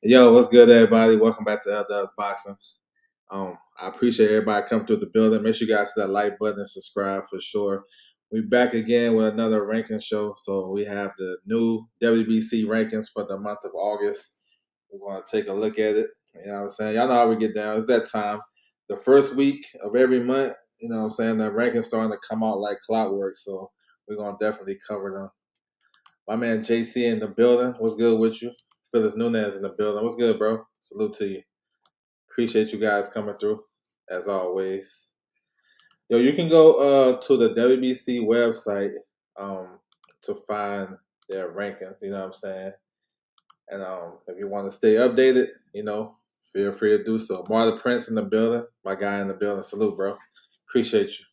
Yo, what's good, everybody? Welcome back to L Boxing. I appreciate everybody coming through the building. Make sure you guys hit that like button and subscribe for sure. We back again with another ranking show. So we have the new WBC rankings for the month of August. We're going to take a look at it. You know what I'm saying? Y'all know how we get down. It's that time. The first week of every month, you know what I'm saying? The rankings starting to come out like clockwork. So we're going to definitely cover them. My man JC in the building. What's good with you? Phyllis Nunez in the building. What's good, bro? Salute to you. Appreciate you guys coming through, as always. Yo, you can go to the WBC website to find their rankings, you know what I'm saying? And if you want to stay updated, feel free to do so. Marlon Prince in the building, my guy in the building. Salute, bro. Appreciate you.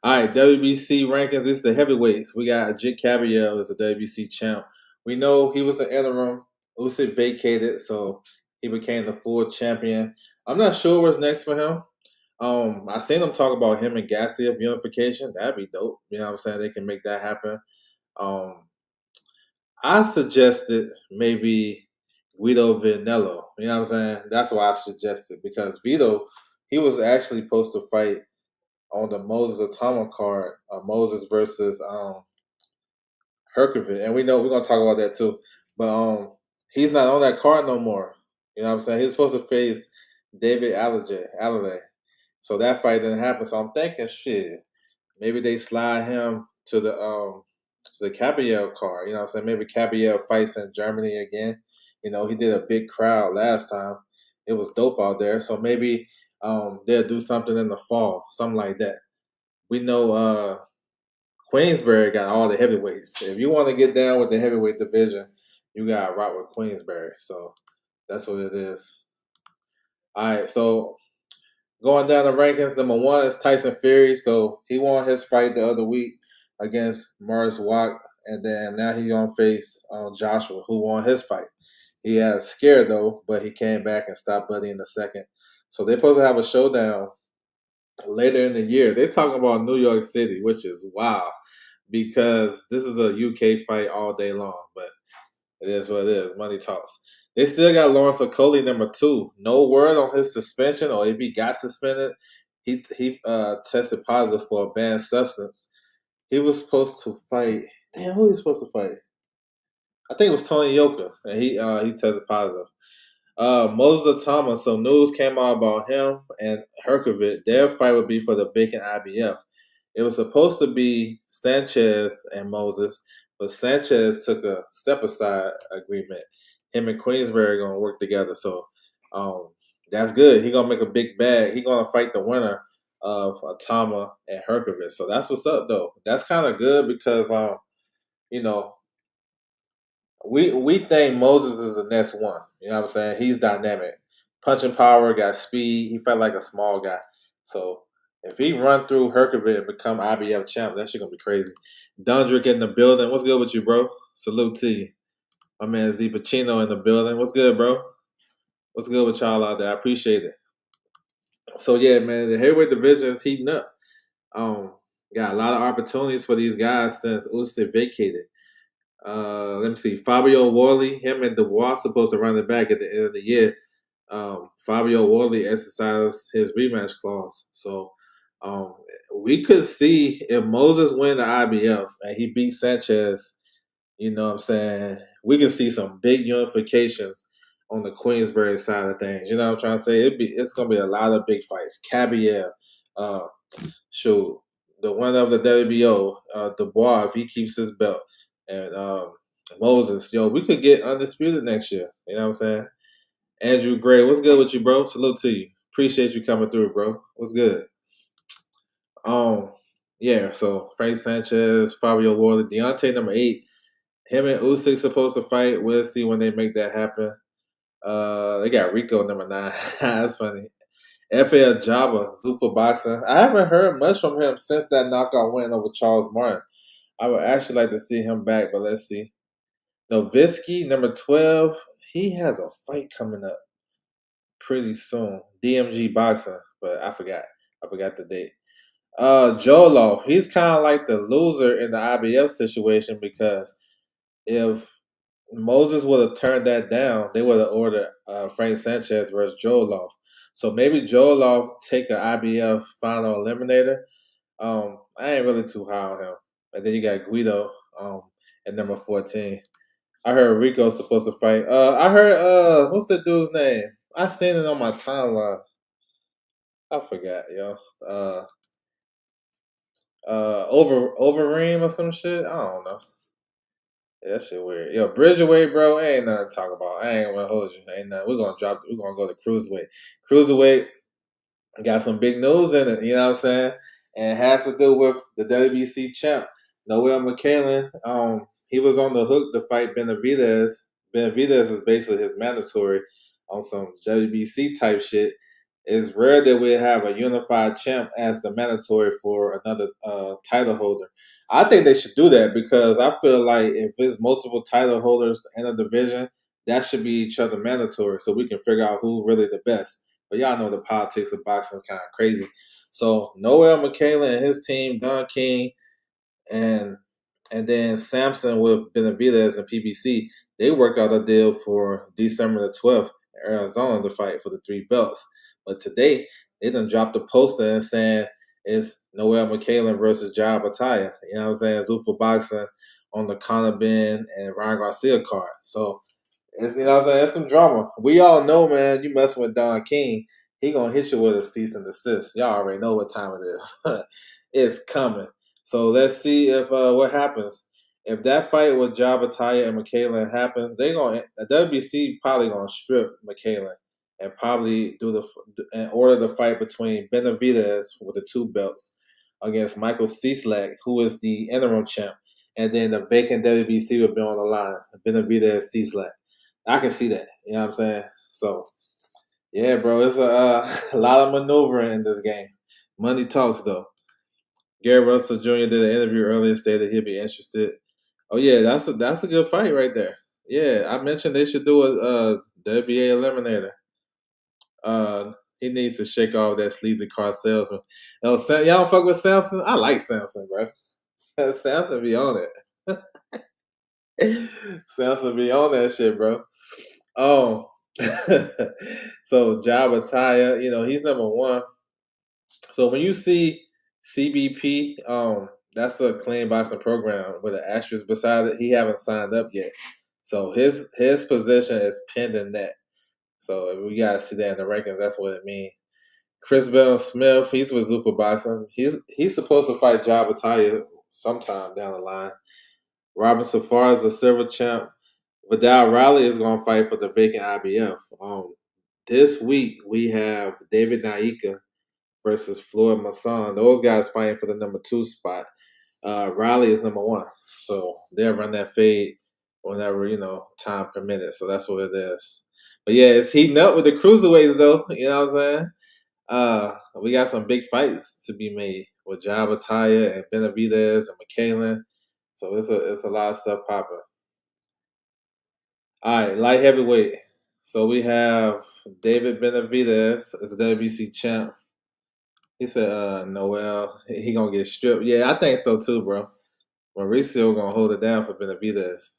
All right, WBC rankings. This is the heavyweights. We got Jit Cabriel as a WBC champ. We know he was the interim. Usyk vacated, so he became the full champion. I'm not sure what's next for him. I seen them talk about him and Gassiev unification. That'd be dope. You know what I'm saying? They can make that happen. Um, I suggested maybe Guido Vinello. You know what I'm saying? That's what I suggested because Vito, he was actually supposed to fight on the Moses Atama card, Moses versus Herkovic, and we know we're gonna talk about that too. But he's not on that card no more. You know what I'm saying? He's supposed to face David Alale. So that fight didn't happen. So I'm thinking, shit, maybe they slide him to the Cabiel card. You know what I'm saying? Maybe Cabiel fights in Germany again. You know, he did a big crowd last time. It was dope out there. So maybe they'll do something in the fall, something like that. We know Queensberry got all the heavyweights. If you want to get down with the heavyweight division, you got to rock with Queensberry. So that's what it is. All right, so going down the rankings, number one is Tyson Fury. So he won his fight the other week against Morris Watt, and then now he's gonna face Joshua, who won his fight. He had scared though, but he came back and stopped Buddy in the second. So they're supposed to have a showdown later in the year. They're talking about New York City, which is wow, because this is a UK fight all day long. But it is what it is. Money talks. They still got Lawrence Okoli number two. No word on his suspension or if he got suspended. He tested positive for a banned substance. He was supposed to fight. Damn, who he supposed to fight? I think it was Tony Yoka, and he tested positive. Moses Atama. So news came out about him and Herkovic. Their fight would be for the vacant IBF. It was supposed to be Sanchez and Moses, but Sanchez took a step aside agreement. Him and Queensberry are gonna work together, so that's good. He gonna make a big bag. He gonna fight the winner of Atama and Herkovic. So that's what's up, though. That's kind of good because you know, we think Moses is the next one. You know what I'm saying? He's dynamic, punching power, got speed. He fight like a small guy. So if he run through Herkovic and become IBF champ, that shit gonna be crazy. Dundrick in the building. What's good with you, bro? Salute to you. My man Z Pacino in the building. What's good, bro? What's good with y'all out there? I appreciate it. So yeah, man, the heavyweight division is heating up. Got a lot of opportunities for these guys since Usyk vacated. Let me see. Fabio Worley, him and Dubois supposed to run it back at the end of the year. Fabio Worley exercised his rematch clause. So we could see if Moses win the IBF and he beat Sanchez, you know what I'm saying, we can see some big unifications on the Queensberry side of things. You know what I'm trying to say? It's gonna be a lot of big fights. Cabiel, uh, shoot, the winner of the WBO, Dubois, if he keeps his belt, and Moses, yo, we could get undisputed next year. You know what I'm saying? Andrew Gray, what's good with you, bro? Salute to you. Appreciate you coming through, bro. What's good? Um, yeah. So Frank Sanchez, Fabio Worley, Deontay number 8. Him and Usyk supposed to fight. We'll see when they make that happen. They got Rico number 9. That's funny. FL Java, Zufa Boxing. I haven't heard much from him since that knockout win over Charles Martin. I would actually like to see him back, but let's see. Nowitzki, number 12, he has a fight coming up pretty soon. DMG Boxing, but I forgot. I forgot the date. Joloff, he's kind of like the loser in the IBF situation because if Moses would have turned that down. They would have ordered Frank Sanchez versus Joloff. So maybe Joloff take an IBF final eliminator. I ain't really too high on him. And then you got Guido at number 14. I heard Rico's supposed to fight. I heard what's the dude's name? I seen it on my timeline. I forgot, yo. Uh Overeem or some shit. I don't know. Yeah, that shit weird. Yo, Bridgerweight, bro, ain't nothing to talk about. I ain't gonna hold you. Ain't nothing. We're gonna go to cruiserweight. Cruiserweight got some big news in it, you know what I'm saying? And it has to do with the WBC champ, Noel McCallan. He was on the hook to fight Benavidez. Benavidez is basically his mandatory on some WBC type shit. It's rare that we have a unified champ as the mandatory for another title holder. I think they should do that because I feel like if there's multiple title holders in a division, that should be each other mandatory so we can figure out who's really the best. But y'all know the politics of boxing is kind of crazy. So Noel McCallan and his team, Don King, and and then Samson with Benavidez and PBC, they worked out a deal for December the 12th in Arizona to fight for the three belts. But today, they done dropped a poster and saying it's Noel McCallan versus Jai Bataya. You know what I'm saying? Zuffa Boxing on the Conor Ben and Ryan Garcia card. So it's, you know what I'm saying? It's some drama. We all know, man, you messing with Don King, he gonna hit you with a cease and desist. Y'all already know what time it is. It's coming. So let's see if what happens. If that fight with Jabataya and McCallan happens, they gonna the WBC probably gonna strip McCallan and probably do and order the fight between Benavidez with the two belts against Michael Cieslak, who is the interim champ, and then the vacant WBC would be on the line. Benavidez Cieslak. I can see that. You know what I'm saying? So yeah, bro, it's a lot of maneuvering in this game. Money talks though. Gary Russell Jr. did an interview earlier, stated he'd be interested. Oh yeah, that's a good fight right there. Yeah, I mentioned they should do a WBA eliminator. He needs to shake off that sleazy car salesman. Oh, y'all don't fuck with Samson? I like Samson, bro. Samson be on it. Samson be on that shit, bro. Oh, so Jabba Taya, he's number one. So when you see CBP, that's a clean boxing program with an asterisk beside it. He haven't signed up yet, so his position is pending that. So we gotta see that in the rankings. That's what it means. Chris Bell Smith, he's with Zuffa Boxing. He's supposed to fight Jabba Taya sometime down the line. Robin Safar is a silver champ. Vidal Riley is going to fight for the vacant IBF. This week we have David Naika versus Floyd Masson. Those guys fighting for the number 2 spot. Riley is number 1, so they'll run that fade whenever time permitted. So that's what it is. But yeah, it's heating up with the cruiserweights though. You know what I'm saying? We got some big fights to be made with Jabba Taya and Benavidez and McCallan. So it's a lot of stuff popping. All right, light heavyweight. So we have David Benavidez as a WBC champ. He said, Noel, he gonna get stripped. Yeah, I think so too, bro. Mauricio gonna hold it down for Benavidez.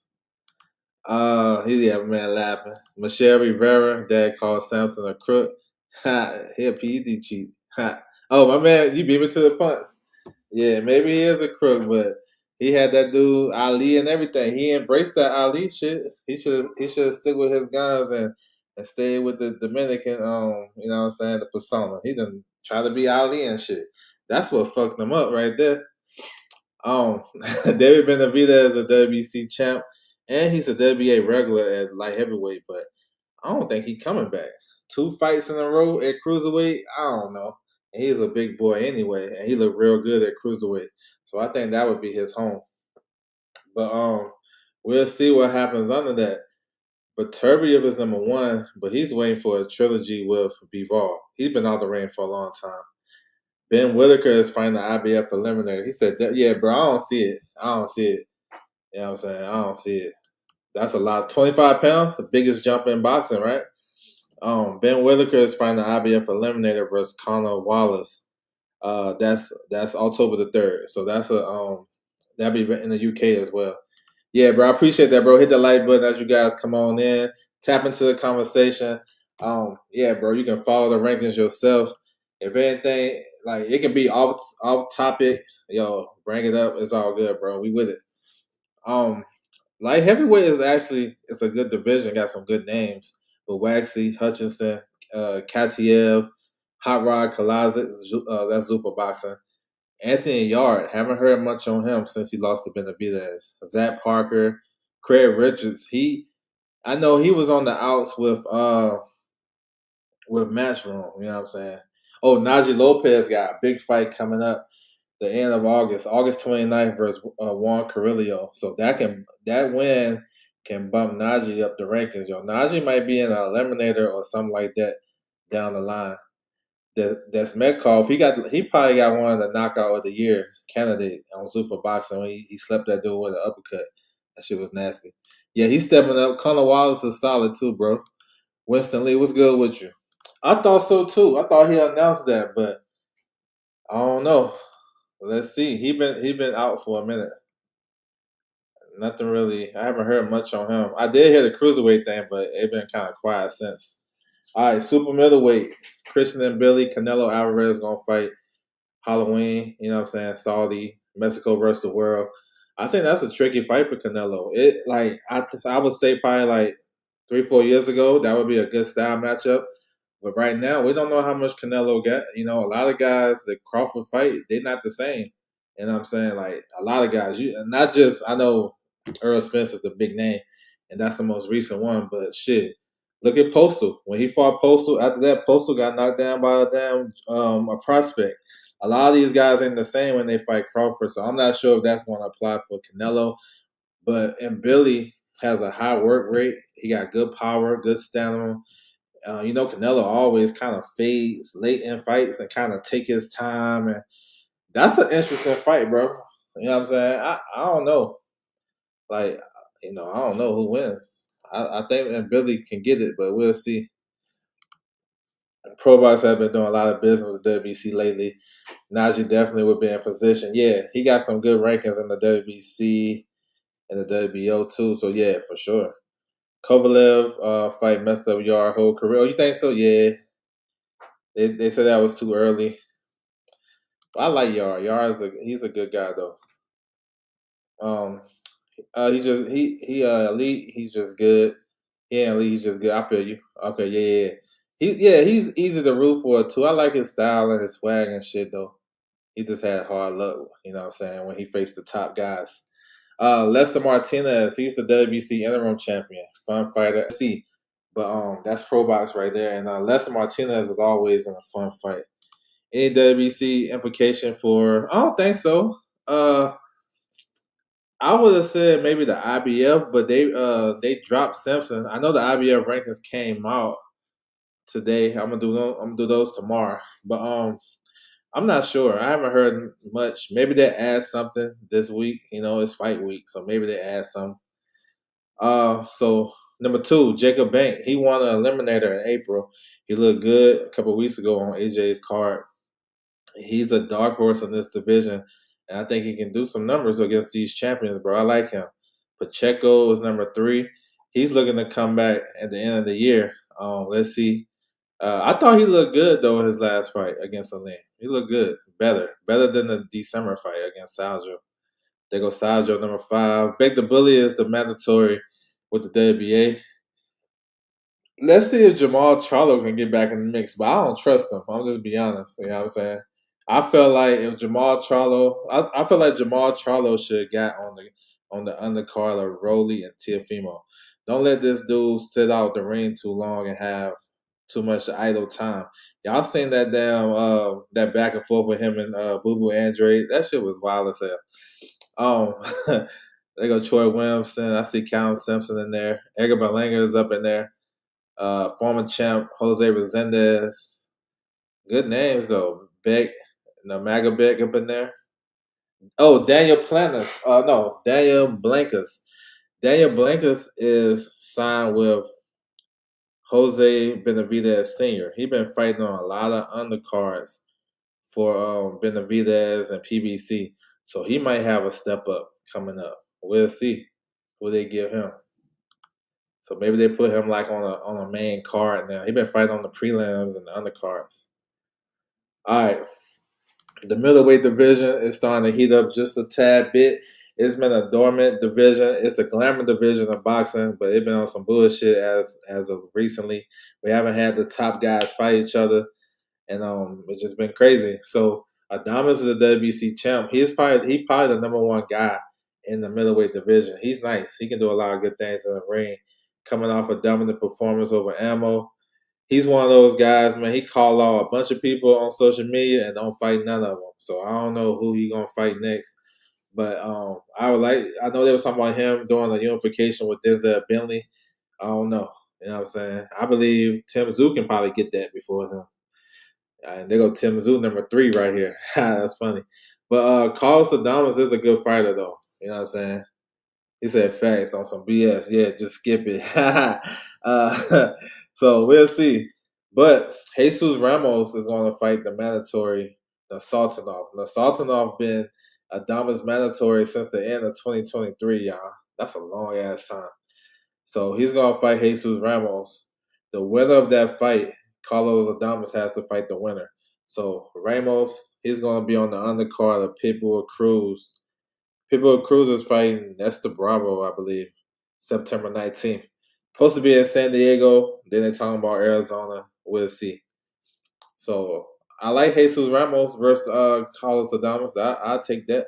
Man laughing. Michelle Rivera, dad called Samson a crook. Ha, he a PED cheat. Ha. Oh, my man, you beat me to the punch. Yeah, maybe he is a crook, but he had that dude Ali and everything. He embraced that Ali shit. He should stick with his guns and stay with the Dominican you know what I'm saying, the persona. He didn't try to be Ali and shit. That's what fucked him up right there. Um David Benavidez is a WBC champ and he's a WBA regular at light heavyweight, but I don't think he's coming back. 2 fights in a row at cruiserweight, I don't know. And he's a big boy anyway, and he looked real good at cruiserweight. So I think that would be his home. But we'll see what happens under that. But Turbiev is number 1, but he's waiting for a trilogy with Bivol. He's been out the ring for a long time. Ben Whitaker is fighting the IBF eliminator. He said, yeah, bro, I don't see it. I don't see it. You know what I'm saying? I don't see it. That's a lot. 25 pounds, the biggest jump in boxing, right? Ben Whitaker is fighting the IBF eliminator versus Connor Wallace. That's October the 3rd. So that'll be in the UK as well. Yeah, bro. I appreciate that, bro. Hit the like button as you guys come on in. Tap into the conversation. Yeah, bro. You can follow the rankings yourself. If anything, like it can be off topic, yo, bring it up. It's all good, bro. We with it. Um, Light heavyweight is actually it's a good division. Got some good names with Waxy, Hutchinson, Katiev, Hot Rod Kalazic. That's Zuffa boxing. Anthony Yard, haven't heard much on him since he lost to Benavidez. Zach Parker, Craig Richards. I know he was on the outs with Matchroom. You know what I'm saying? Oh, Najee Lopez got a big fight coming up the end of August, August 29th versus Juan Carrillo. So that win can bump Najee up the rankings. Yo, Najee might be in an eliminator or something like that down the line. That's Metcalf. He probably got one of the knockout of the year candidate on Zuffa boxing when he slept that dude with an uppercut. That shit was nasty. Yeah, he's stepping up. Conor Wallace is solid too, bro. Winston Lee, what's good with you? I thought so too. I thought he announced that, but I don't know. Let's see. He been out for a minute. Nothing really. I haven't heard much on him. I did hear the cruiserweight thing, but it been kind of quiet since. All right, super middleweight. Christian and Billy Canelo Alvarez gonna fight Halloween. You know what I'm saying? Saudi, Mexico versus the world. I think that's a tricky fight for Canelo. It like I would say probably like 3 4 years ago that would be a good style matchup. But right now we don't know how much Canelo got. You know, a lot of guys that Crawford fight, they're not the same. You know what I'm saying? Like a lot of guys, you not just I know Earl Spence is the big name, and that's the most recent one. But shit, look at Postal. When he fought Postal, after that, Postal got knocked down by a damn a prospect. A lot of these guys ain't the same when they fight Crawford, so I'm not sure if that's going to apply for Canelo. But and Billy has a high work rate. He got good power, good stamina. You know, Canelo always kind of fades late in fights and kind of take his time, and that's an interesting fight, bro. You know what I'm saying? I don't know. Like, I don't know who wins. I think and Billy can get it, but we'll see. Pro Box have been doing a lot of business with WBC lately. Najee definitely would be in position. Yeah, he got some good rankings in the WBC and the WBO too. So yeah, for sure. Kovalev fight messed up Yar whole career. Oh, you think so? Yeah. They said that was too early. I like Yar. He's a good guy though. Um, he elite. He's just good. He ain't elite. He's just good. I feel you. Okay, yeah. He's easy to root for too. I like his style and his swag and shit though. He just had hard luck. You know what I'm saying when he faced the top guys. Lester Martinez, he's the WBC interim champion, fun fighter. See, but that's pro box right there. And Lester Martinez is always in a fun fight. Any WBC implication for? I don't think so. I would have said maybe the IBF, but they dropped Simpson. I know the IBF rankings came out today. I'm gonna do those tomorrow. But I'm not sure. I haven't heard much. Maybe they add something this week. You know, it's fight week, so maybe they add some. So number two, Jacob Bank. He won an eliminator in April. He looked good a couple weeks ago on AJ's card. He's a dark horse in this division, and I think he can do some numbers against these champions, bro. I like him. Pacheco is number three. He's looking to come back at the end of the year. Let's see. I thought he looked good though in his last fight against Elaine. He looked good, better than the December fight against Saljo. They go Saljo number five. Beg the Bully is the mandatory with the WBA. Let's see if Jamal Charlo can get back in the mix, but I don't trust him. I'm just be honest. You know what I'm saying? I felt like if Jamal Charlo, I feel like Jamal Charlo should have got on the undercard of Rolly and Tiafimo. Don't let this dude sit out the ring too long and have too much idle time. Y'all seen that damn that back and forth with him and Boo Boo Andre? That shit was wild as hell. They go Troy Williamson. I see Callum Simpson in there. Edgar Berlanga is up in there. Former champ Jose Resendez. Good names though. Beck, no Maga Beck up in there. Oh, Daniel Planas. No, Daniel Blancas. Daniel Blancas is signed with Jose Benavidez Sr. He been fighting on a lot of undercards for Benavidez and PBC, so he might have a step up coming up. We'll see. Who they give him? So maybe they put him like on a main card now. He been fighting on the prelims and the undercards. All right, the middleweight division is starting to heat up just a tad bit. It's been a dormant division. It's the glamour division of boxing, but it's been on some bullshit as of recently. We haven't had the top guys fight each other, and it's just been crazy. So Adamas is a WBC champ. He probably the number one guy in the middleweight division. He's nice. He can do a lot of good things in the ring. Coming off a dominant performance over Ammo, he's one of those guys, man. He call out a bunch of people on social media and don't fight none of them. So I don't know who he gonna fight next. But I would like. I know there was something about him doing a unification with Denzel Bentley. I don't know. You know what I'm saying? I believe Tim Zoo can probably get that before him. And they go Tim Zoo number 3 right here. That's funny. But Carlos Adames is a good fighter though. You know what I'm saying? He said facts on some BS. Yeah, just skip it. So we'll see. But Jesus Ramos is going to fight the mandatory Sultanov. Now Sultanov been Adamas mandatory since the end of 2023, y'all. That's a long ass time. So he's going to fight Jesus Ramos. The winner of that fight, Carlos Adames, has to fight the winner. So Ramos, he's going to be on the undercard of Pitbull Cruz. Pitbull Cruz is fighting Nesta Bravo, I believe, September 19th. Supposed to be in San Diego. Then they're talking about Arizona. We'll see. So I like Jesus Ramos versus Carlos Adames. I'll take that.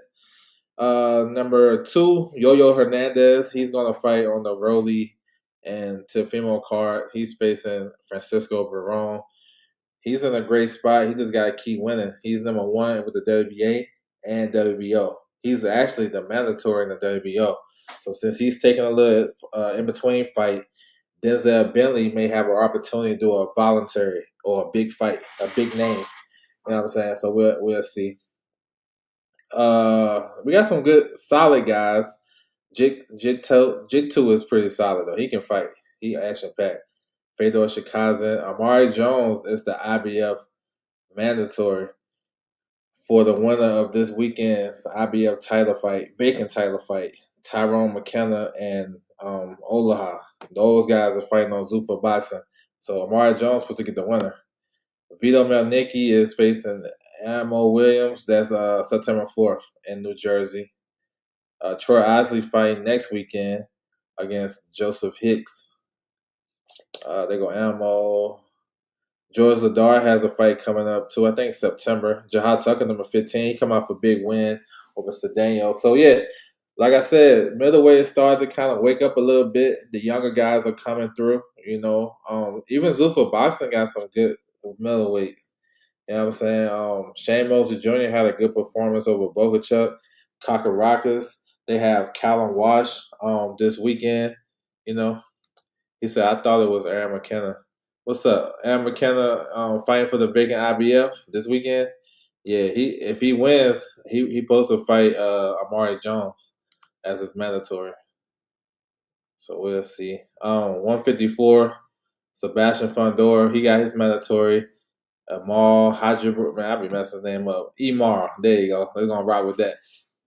Number 2, Yo-Yo Hernandez. He's going to fight on the Rolly and Teofimo card. He's facing Francisco Verón. He's in a great spot. He just got to keep winning. He's number 1 with the WBA and WBO. He's actually the mandatory in the WBO. So since he's taking a little in-between fight, Denzel Bentley may have an opportunity to do a voluntary or a big fight, a big name. You know what I'm saying? So we'll see. We got some good, solid guys. Jig2 is pretty solid though. He can fight. He action packed. Fedor Shikazin. Amari Jones is the IBF mandatory for the winner of this weekend's IBF title fight, vacant title fight. Tyrone McKenna and Olaha. Those guys are fighting on Zuffa Boxing. So Amari Jones supposed to get the winner. Vito Melnicki is facing Amo Williams. That's September 4th in New Jersey. Troy Osley fighting next weekend against Joseph Hicks. They go Amo. George Ladar has a fight coming up too. I think September. Jahad Tucker, number 15. He come off a big win over Cedeno. So yeah, like I said, middleweight is starting to kind of wake up a little bit. The younger guys are coming through. You know, even Zuffa Boxing got some good middleweights. You know what I'm saying? Shane Mosley Jr. had a good performance over Bogachuk. Kakaraka's. They have Callum Wash this weekend. You know, he said, I thought it was Aaron McKenna. What's up? Aaron McKenna fighting for the vacant IBF this weekend? Yeah, if he wins, he supposed to fight Amari Jones as his mandatory. So we'll see. 154, Sebastian Fundora, he got his mandatory. Amal Hajibur, man, I be messing his name up. Emar, there you go. They're gonna ride with that.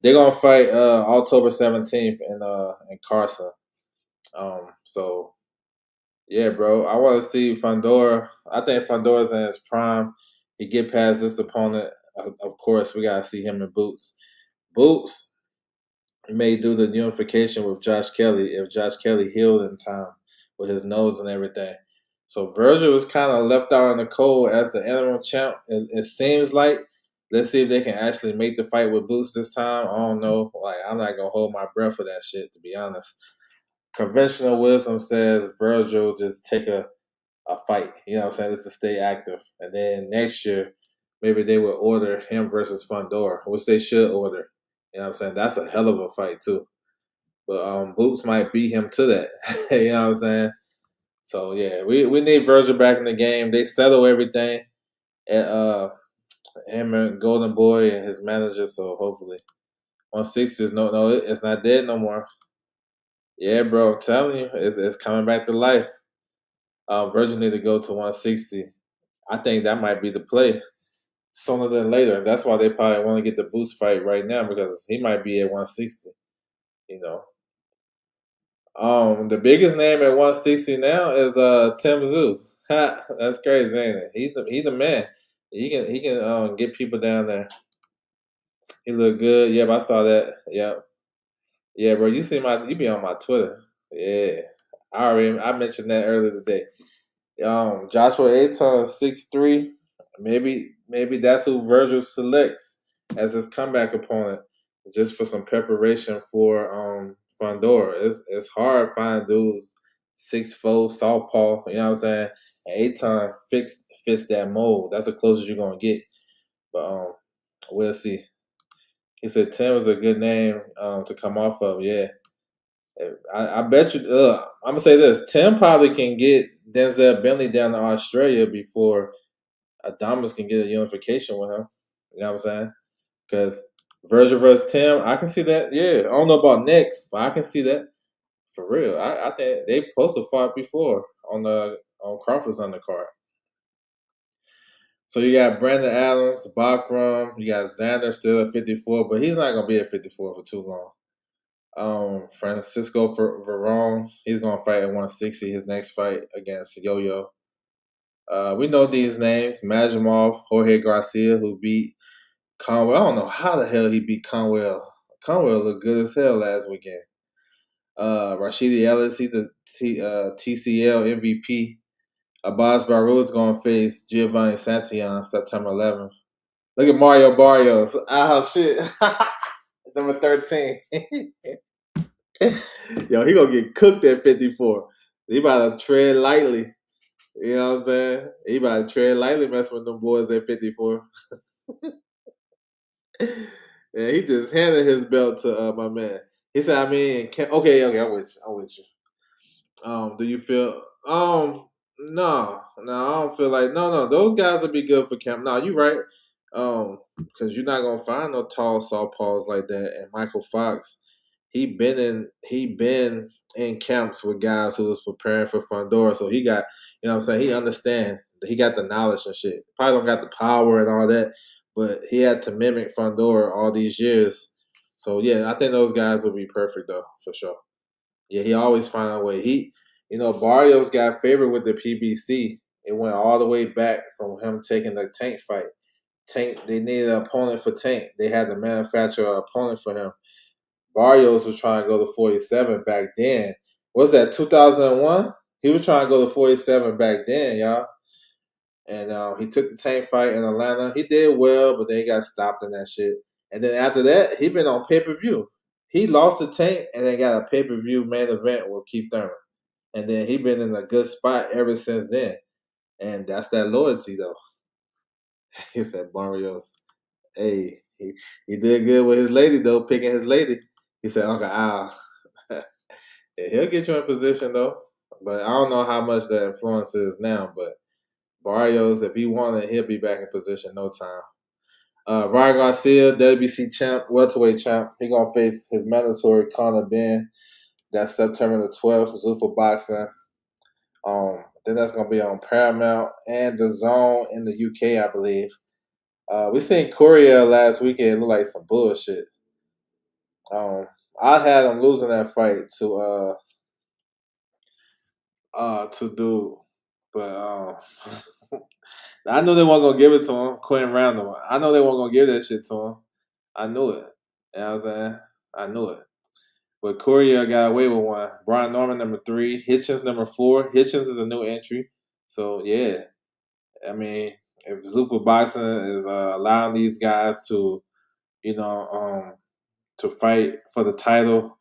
They're gonna fight October 17th in Carson. So yeah, bro. I want to see Fundora. I think Fundora's in his prime. He get past this opponent. Of course, we gotta see him in Boots. Boots may do the unification with Josh Kelly if Josh Kelly healed in time with his nose and everything. So Virgil was kind of left out in the cold as the interim champ. It seems like. Let's see if they can actually make the fight with Boots this time. I don't know. Like I'm not gonna hold my breath for that shit, to be honest. Conventional wisdom says Virgil just take a fight. You know what I'm saying? Just to stay active. And then next year, maybe they would order him versus Fundora, which they should order. You know what I'm saying? That's a hell of a fight too. But Boots might beat him to that. You know what I'm saying? So yeah, we need Virgil back in the game. They settle everything at him and Golden Boy and his manager, so hopefully. 160 is no, it's not dead no more. Yeah, bro, I'm telling you, it's coming back to life. Virgil need to go to 160. I think that might be the play sooner than later. That's why they probably want to get the Boost fight right now because he might be at 160. You know. The biggest name at 160 now is Tim Zoo. Ha, that's crazy, ain't it? He's the man. He can get people down there. He look good. Yep, I saw that. Yep. Yeah, bro. You be on my Twitter. Yeah. I mentioned that earlier today. Joshua Aton 6'3". Maybe that's who Virgil selects as his comeback opponent, just for some preparation for Fondora. It's hard to find dudes 6'4", southpaw. You know what I'm saying? And Aton fits that mold. That's the closest you're gonna get. But we'll see. He said Tim is a good name to come off of. Yeah, I bet you. I'm gonna say this: Tim probably can get Denzel Bentley down to Australia before Adamas can get a unification with him. You know what I'm saying? Because Virgil versus Tim, I can see that. Yeah, I don't know about next, but I can see that for real. I think they supposed to fought before on Crawford's undercard. So you got Brandon Adams, Bakram, you got Xander still at 54, but he's not gonna be at 54 for too long. Francisco Verón, he's gonna fight at 160. His next fight against Yo-Yo. We know these names: Majimov, Jorge Garcia, who beat Conwell. I don't know how the hell he beat Conwell. Conwell looked good as hell last weekend. Rashidi Ellis, he's the TCL MVP. Abbas Baru is going to face Giovanni Santillan September 11th. Look at Mario Barrios. Ah, shit. Number 13. Yo, he going to get cooked at 54. He about to tread lightly. You know what I'm saying? He about to tread lightly messing with them boys at 54. Yeah, he just handed his belt to my man. He said, okay, I'm with you. Do you feel? No, I don't feel like no. Those guys would be good for camp. No, you right. Because you're not gonna find no tall southpaws like that. And Michael Fox, he been in camps with guys who was preparing for Fondora, so he got, you know what I'm saying, he understand. He got the knowledge and shit. Probably don't got the power and all that, but he had to mimic Fondora all these years. So yeah, I think those guys will be perfect though, for sure. Yeah, he always find a way. Barrios got favored with the PBC. It went all the way back from him taking the Tank fight. Tank, they needed an opponent for Tank. They had to manufacture an opponent for him. Barrios was trying to go to 47 back then. What's that, 2001? He was trying to go to 47 back then, y'all. And he took the Tank fight in Atlanta. He did well, but then he got stopped in that shit. And then after that, he been on pay-per-view. He lost the Tank and then got a pay-per-view main event with Keith Thurman. And then he been in a good spot ever since then. And that's that loyalty, though. He said, Barrios, hey, he did good with his lady, though, picking his lady. He said, Uncle Al. Yeah, he'll get you in position, though. But I don't know how much the influence is now. But Barrios, if he wanted, he'll be back in position no time. Ryan Garcia, WBC champ, welterweight champ. He gonna face his mandatory Conor Ben. That's September the 12th. Zuffa Boxing. Then that's gonna be on Paramount and the Zone in the UK, I believe. We seen Korea last weekend look like some bullshit. I had him losing that fight to dude, but I knew they weren't gonna give it to him. Quentin Randall. I know they weren't gonna give that shit to him. I knew it. You know what I'm saying? I knew it. But Korea got away with one. Brian Norman, number 3. Hitchens, number 4. Hitchens is a new entry. So, yeah. I mean, if Zuffa Boxing is allowing these guys to, you know, to fight for the title,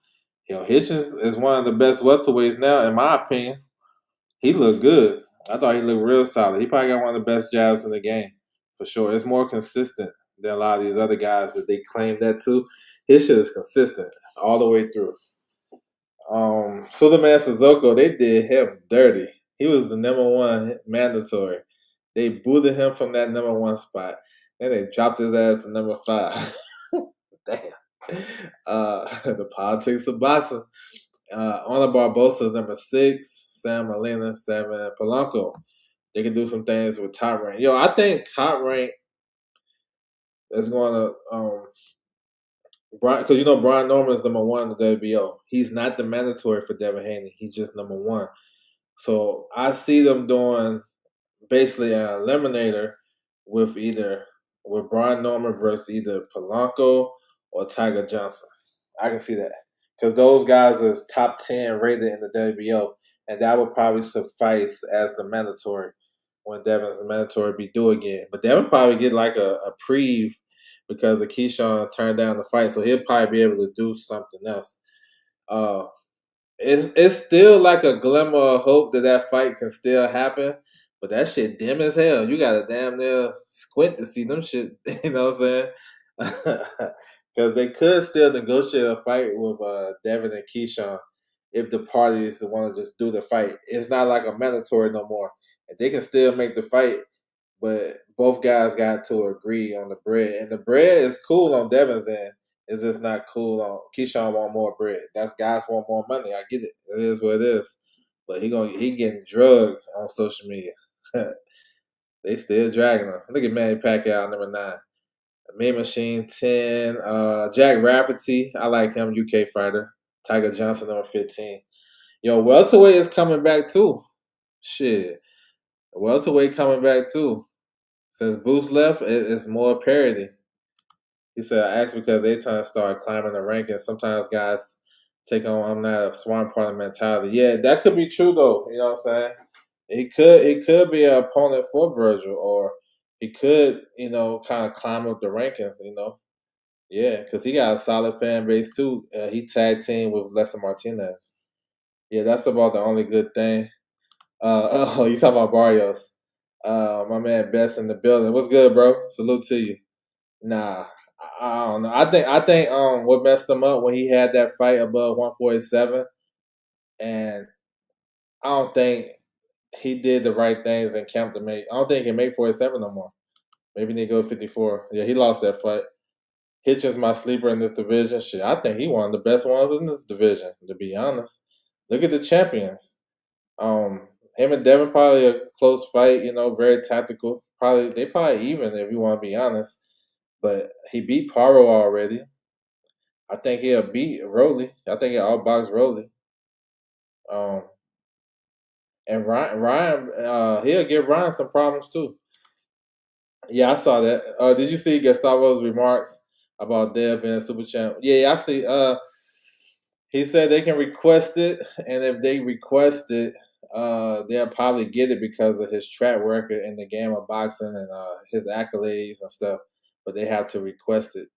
Hitchens is one of the best welterweights now, in my opinion. He looked good. I thought he looked real solid. He probably got one of the best jabs in the game, for sure. It's more consistent than a lot of these other guys that they claim that too. His shit is consistent all the way through. Suleiman Sissoko, they did him dirty. He was the number 1 mandatory. They booted him from that number 1 spot. Then they dropped his ass to number 5. Damn. The politics of boxing. Honor Barbosa is number 6. Sam Molina, 7. Polanco. They can do some things with Top Rank. I think Top Rank is going to Brian, because you know Brian Norman is number one in the WBO. He's not the mandatory for Devin Haney. He's just number one. So I see them doing basically an eliminator with either with Brian Norman versus either Polanco or Tiger Johnson. I can see that because those guys is top 10 rated in the WBO, and that would probably suffice as the mandatory when Devin's mandatory be due again. But Devin probably get like a preve because of Keyshawn turned down the fight, so he'll probably be able to do something else. Uh, it's still like a glimmer of hope that that fight can still happen, but that shit dim as hell. You gotta damn near squint to see them shit. You know what I'm saying? Because they could still negotiate a fight with Devin and Keyshawn if the parties want to just do the fight. It's not like a mandatory no more. They can still make the fight, but both guys got to agree on the bread, and the bread is cool on Devin's end. It's just not cool on Keyshawn. Want more bread. That's guys want more money. I get it. It is what it is. But he getting drugged on social media. They still dragging him. Look at Manny Pacquiao number 9. Mean Machine 10. Jack Rafferty. I like him. UK fighter. Tiger Johnson number 15. Yo, welterweight is coming back too. Shit, welterweight coming back too. Since Boost left, it's more parity. He said, I asked because they trying to start climbing the rankings. Sometimes guys take on I'm not a swan partner mentality. Yeah, that could be true though. You know what I'm saying? He could be an opponent for Virgil, or he could, kind of climb up the rankings, Yeah, because he got a solid fan base too. He tag team with Lester Martinez. Yeah, that's about the only good thing. Oh, you talking about Barrios. My man Best in the building. What's good, bro? Salute to you. Nah, I don't know. I think what messed him up when he had that fight above 147, and I don't think he did the right things in camp to make. I don't think he can make 47 no more. Maybe he need to go 54. Yeah, he lost that fight. Hitchens my sleeper in this division. Shit, I think he one of the best ones in this division. To be honest, look at the champions. Um, Him and Devin probably a close fight. Very tactical. They probably even if you want to be honest. But he beat Paro already. I think he'll beat Rolly. I think he'll outbox Rolly. Um, and Ryan, he'll give Ryan some problems too. Yeah, I saw that. Did you see Gustavo's remarks about Dev being a super champ? Yeah, I see. He said they can request it, and if they request it, they'll probably get it because of his track record in the game of boxing and his accolades and stuff. But they have to request it.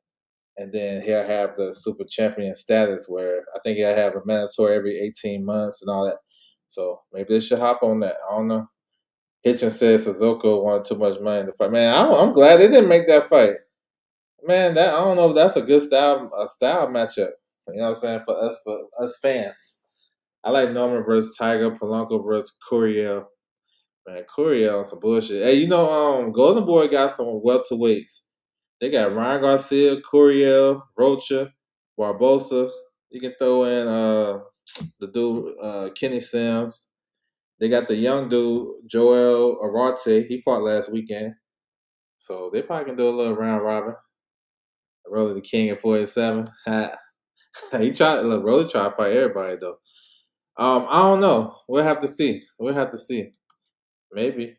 And then he'll have the super champion status where I think he'll have a mandatory every 18 months and all that. So maybe they should hop on that. I don't know. Hitchin says Suzuka wanted too much money to fight. Man, I'm glad they didn't make that fight. Man, that I don't know if that's a good style matchup. You know what I'm saying? For us fans. I like Norman versus Tiger, Polanco versus Curiel. Man, Curiel on some bullshit. Hey, Golden Boy got some welterweights. They got Ryan Garcia, Curiel, Rocha, Barbosa. You can throw in the dude Kenny Sims. They got the young dude Joel Arate. He fought last weekend, so they probably can do a little round robin. Rolly the King at 47. He tried. Look, Rolly tried to fight everybody though. I don't know. We'll have to see. We'll have to see. Maybe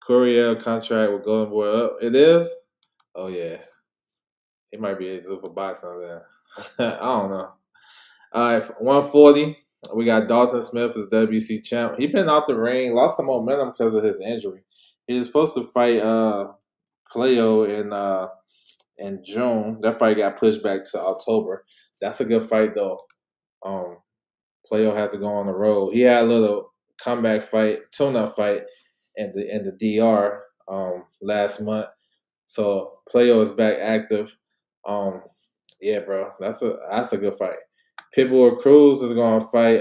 Curiel contract with Golden Boy up. It is. Oh yeah, he might be a super boxer then. I don't know. All right, 140. We got Dalton Smith as WBC champ. He been out the ring, lost some momentum because of his injury. He was supposed to fight Playo in June. That fight got pushed back to October. That's a good fight though. Um, Playo had to go on the road. He had a little comeback fight, tune-up fight in the DR last month. So Playo is back active. Um, yeah, bro, that's a good fight. Pitbull Cruz is gonna fight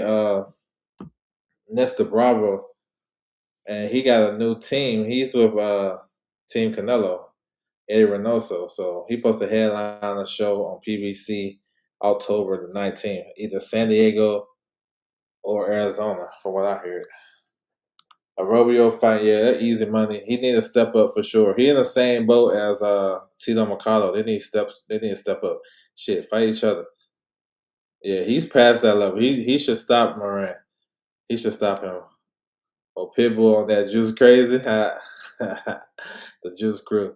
Nestor Bravo, and he got a new team. He's with Team Canelo, Eddie Reynoso. So he supposed to headline a show on PBC October the 19th, either San Diego or Arizona, from what I heard. A Robio fight, yeah, that easy money. He need to step up for sure. He in the same boat as Tito Mercado. They need to step up. Shit, fight each other. Yeah, he's past that level. He should stop Moran. He should stop him. Or Pitbull on that Juice Crazy. The Juice Crew.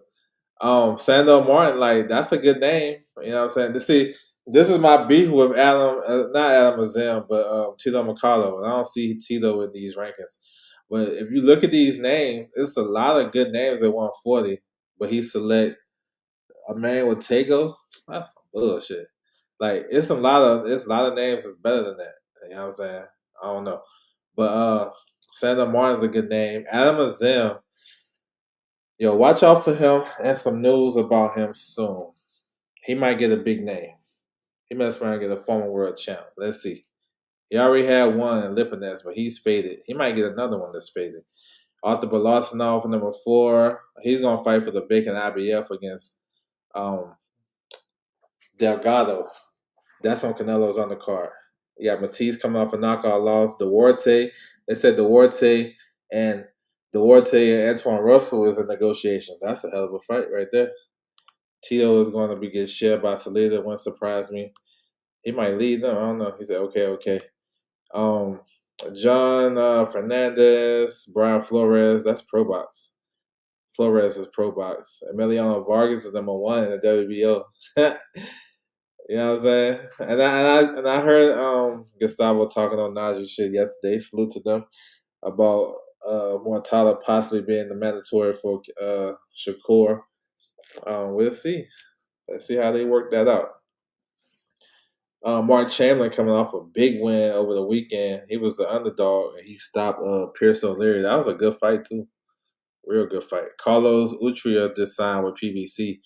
Sandor Martin, like that's a good name. You know what I'm saying? This is my beef with Adam, not Adam Azam, but Tito McCullough. And I don't see Tito in these rankings. But if you look at these names, it's a lot of good names at 140. But he select a man with Tego. That's some bullshit. Like it's a lot of names that's better than that. You know what I'm saying? I don't know. But Sandor Martin's a good name. Adam Azam, yo, watch out for him and some news about him soon. He might get a big name. He must try and get a former world champ. Let's see. He already had one in Lipinets, but he's faded. He might get another one that's faded. Arthur Belasanov, number 4. He's gonna fight for the vacant IBF against um, Delgado. That's on Canelo's undercard. You got Matisse coming off a knockout loss. Duarte. They said and Duarte and Antoine Russell is in negotiation. That's a hell of a fight right there. Tito is going to be get shared by Salida. Wouldn't surprise me. He might lead them. I don't know. He said, okay. John Fernandez, Brian Flores. That's Pro Box. Flores is Pro Box. Emiliano Vargas is number 1 in the WBO. You know what I'm saying? And I heard Gustavo talking on Najee shit yesterday. Salute to them about Mortala possibly being the mandatory for Shakur. We'll see. Let's see how they work that out. Mark Chamberlain coming off a big win over the weekend. He was the underdog, and he stopped Pierce O'Leary. That was a good fight, too. Real good fight. Carlos Utria just signed with PBC.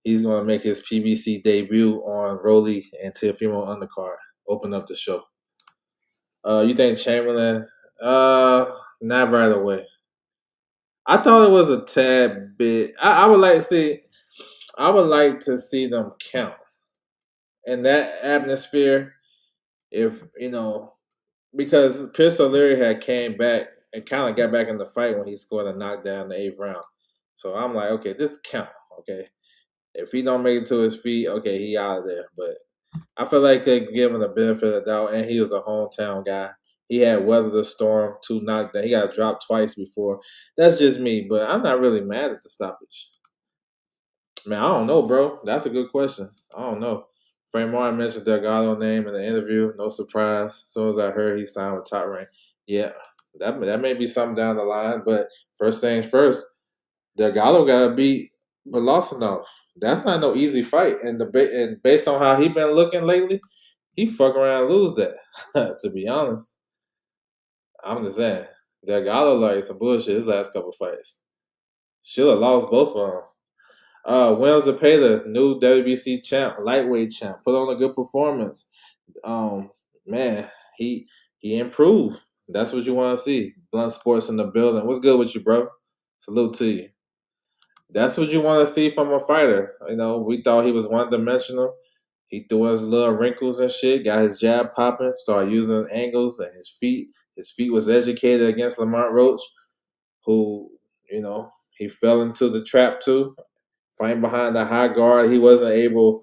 He's going to make his PBC debut on Rolly and Teofimo undercard. Open up the show. You think Chamberlain? Not right away. I thought it was a tad bit. I would like to see. I would like to see them count in that atmosphere. If because Pierce O'Leary had came back and kind of got back in the fight when he scored a knockdown in the 8th round. So I'm like, okay, this count. Okay, if he don't make it to his feet, okay, he out of there. But I feel like they could give him the benefit of the doubt, and he was a hometown guy. He had weathered the storm, 2 knockdowns. He got dropped twice before. That's just me, but I'm not really mad at the stoppage. Man, I don't know, bro. That's a good question. I don't know. Frank Martin mentioned Delgado name in the interview. No surprise. As soon as I heard he signed with Top Rank, yeah, that may be something down the line. But first things first, Delgado got to beat Belasanov. That's not no easy fight. And based on how he been looking lately, he fuck around and lose that. To be honest, I'm just saying Delgado like some bullshit his last couple fights. Should have lost both of them. Williams Zepeda, new WBC champ, lightweight champ, put on a good performance. Man, he improved. That's what you want to see. Blunt Sports in the building. What's good with you, bro? Salute to you. That's what you want to see from a fighter. We thought he was one dimensional. He threw his little wrinkles and shit, got his jab popping, started using angles and his feet. His feet was educated against Lamont Roach, who, he fell into the trap too. Fighting behind the high guard, he wasn't able.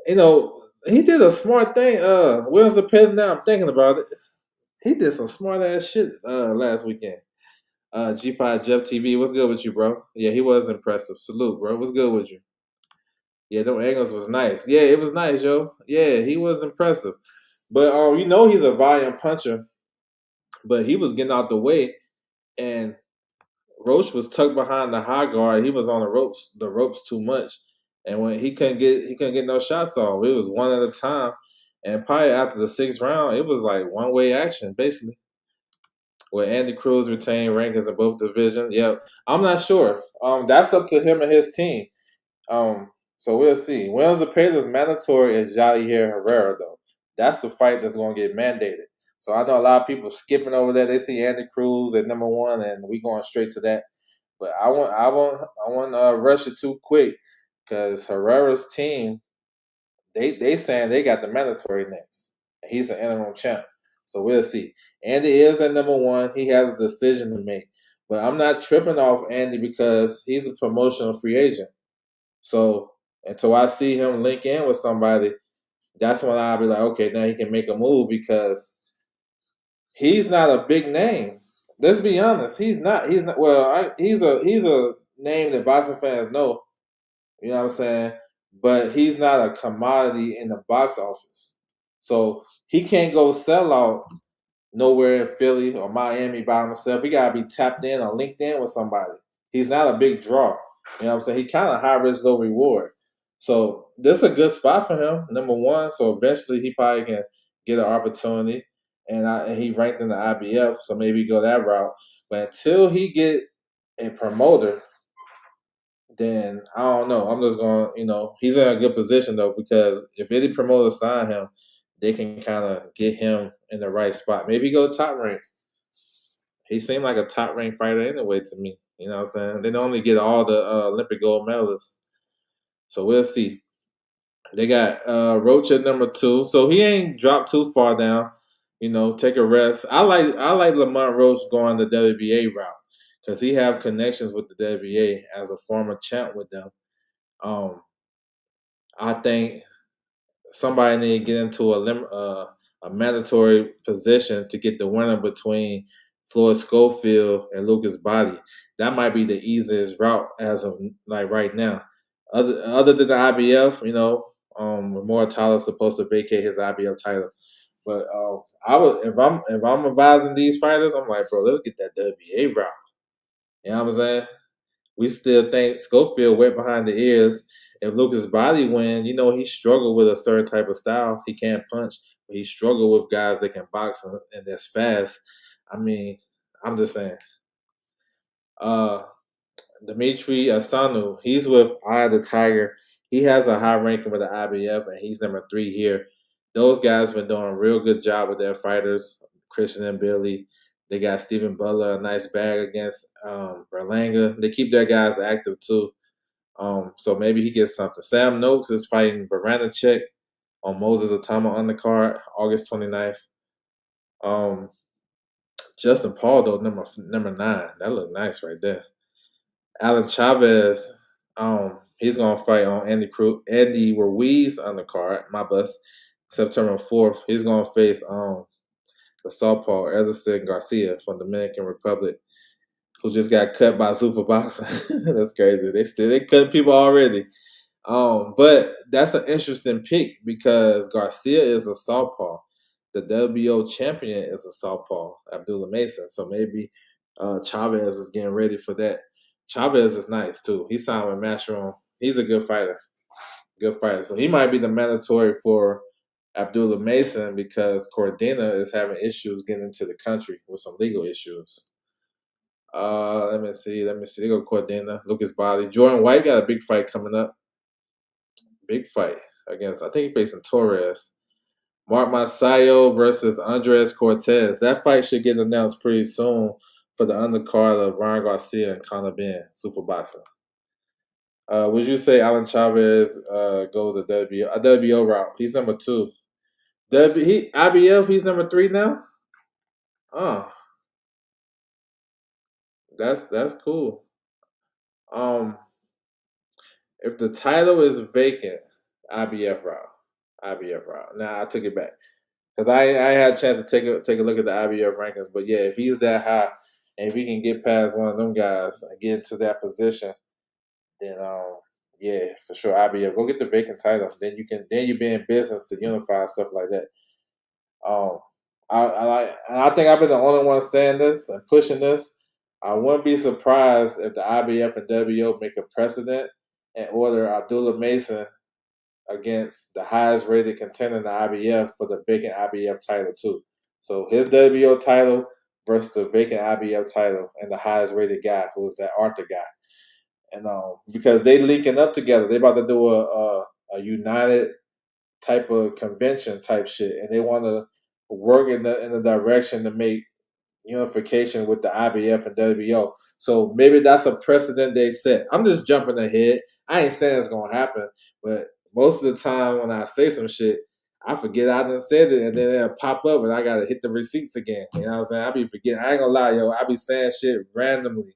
He did a smart thing. Williams Zepeda, now I'm thinking about it. He did some smart ass shit last weekend. G5 Jeff TV, what's good with you, bro? Yeah, he was impressive. Salute, bro. What's good with you? Yeah, them angles was nice. Yeah, it was nice, yo. Yeah, he was impressive. But he's a volume puncher. But he was getting out the way, and Roach was tucked behind the high guard. He was on the ropes too much, and when he couldn't get no shots off. It was one at a time, and probably after the 6th round, it was like one way action basically. Where Andy Cruz retained rankings in both divisions. Yep, I'm not sure. That's up to him and his team. So we'll see. Williams Zepeda's mandatory is Jair Herrera though. That's the fight that's going to get mandated. So I know a lot of people skipping over there. They see Andy Cruz at number 1, and we going straight to that. But I won't rush it too quick because Herrera's team, they saying they got the mandatory next. And he's an interim champ. So we'll see. Andy is at number 1. He has a decision to make. But I'm not tripping off Andy because he's a promotional free agent. So Until I see him link in with somebody, that's when I'll be like, okay, now he can make a move because he's not a big name. Let's be honest. He's not. He's not. Well, he's a name that boxing fans know. You know what I'm saying? But he's not a commodity in the box office. So he can't go sell out nowhere in Philly or Miami by himself. He gotta be tapped in or linked in with somebody. He's not a big draw. You know what I'm saying? He kind of high risk, low reward. So this is a good spot for him, number one. So eventually he probably can get an opportunity. And he ranked in the IBF, so maybe go that route. But until he get a promoter, then I don't know. I'm just going, he's in a good position though, because if any promoter sign him, they can kind of get him in the right spot. Maybe go top rank. He seemed like a top ranked fighter anyway to me. You know what I'm saying? They normally get all the Olympic gold medalists. So we'll see. They got Roach at number 2. So he ain't dropped too far down. Take a rest. I like Lamont Roach going the WBA route because he have connections with the WBA as a former champ with them. Um, I think somebody need to get into a mandatory position to get the winner between Floyd Schofield and Lucas Body. That might be the easiest route as of like right now. Other than the IBF, Memorial is supposed to vacate his IBF title. But I would if I'm advising these fighters, I'm like, bro, let's get that WBA route. You know what I'm saying? We still think Schofield went behind the ears. If Lucas Body win, he struggled with a certain type of style. He can't punch, but he struggled with guys that can box and that's fast. I mean, I'm just saying. Uh, Dimitri Asanu, he's with Eye of the Tiger. He has a high ranking with the IBF, and he's number 3 here. Those guys been doing a real good job with their fighters, Christian and Billy. They got Stephen Butler, a nice bag against Berlanga. They keep their guys active too. So maybe he gets something. Sam Noakes is fighting Baranachek on Moses Atama undercard, August 29th. Justin Paul though, number 9. That look nice right there. Alan Chavez, he's gonna fight on Andy Ruiz undercard, my bus, September 4th. He's gonna face the Southpaw Ederson Garcia from Dominican Republic, who just got cut by Super Boxing. That's crazy. They cutting people already. But that's an interesting pick because Garcia is a southpaw. The WBO champion is a southpaw, Abdullah Mason. So maybe Chavez is getting ready for that. Chavez is nice too. He signed with Matchroom. He's a good fighter. Good fighter. So he might be the mandatory for Abdullah Mason because Cordina is having issues getting into the country with some legal issues. Let me see. They go Cordina, Lucas Body. Jordan White got a big fight coming up. Big fight against, I think, he's facing Torres. Mark Masayo versus Andres Cortez. That fight should get announced pretty soon for the undercard of Ryan Garcia and Conor Benn, Super Boxing. Would you say Alan Chavez go the WBO route? He's number 2. IBF, he's number 3 now? Oh, that's cool. Um, if the title is vacant, IBF route. IBF route. Nah, I took it back. Because I had a chance to take a look at the IBF rankings, but yeah, if he's that high and if he can get past one of them guys and get into that position, then yeah, for sure IBF. Go get the vacant title. Then you be in business to unify and stuff like that. Um, I think I've been the only one saying this and pushing this. I wouldn't be surprised if the IBF and WO make a precedent and order Abdullah Mason against the highest rated contender in the IBF for the vacant IBF title too. So his WBO title versus the vacant IBF title and the highest rated guy, who is that Arthur guy. And because they linking up together, they about to do a united type of convention type shit, and they want to work in the direction to make unification with the IBF and WBO. So maybe that's a precedent they set. I'm just jumping ahead. I ain't saying it's gonna happen, but most of the time when I say some shit, I forget I done said it, and then it'll pop up, and I gotta hit the receipts again. You know what I'm saying? I be forgetting. I ain't gonna lie, yo. I be saying shit randomly,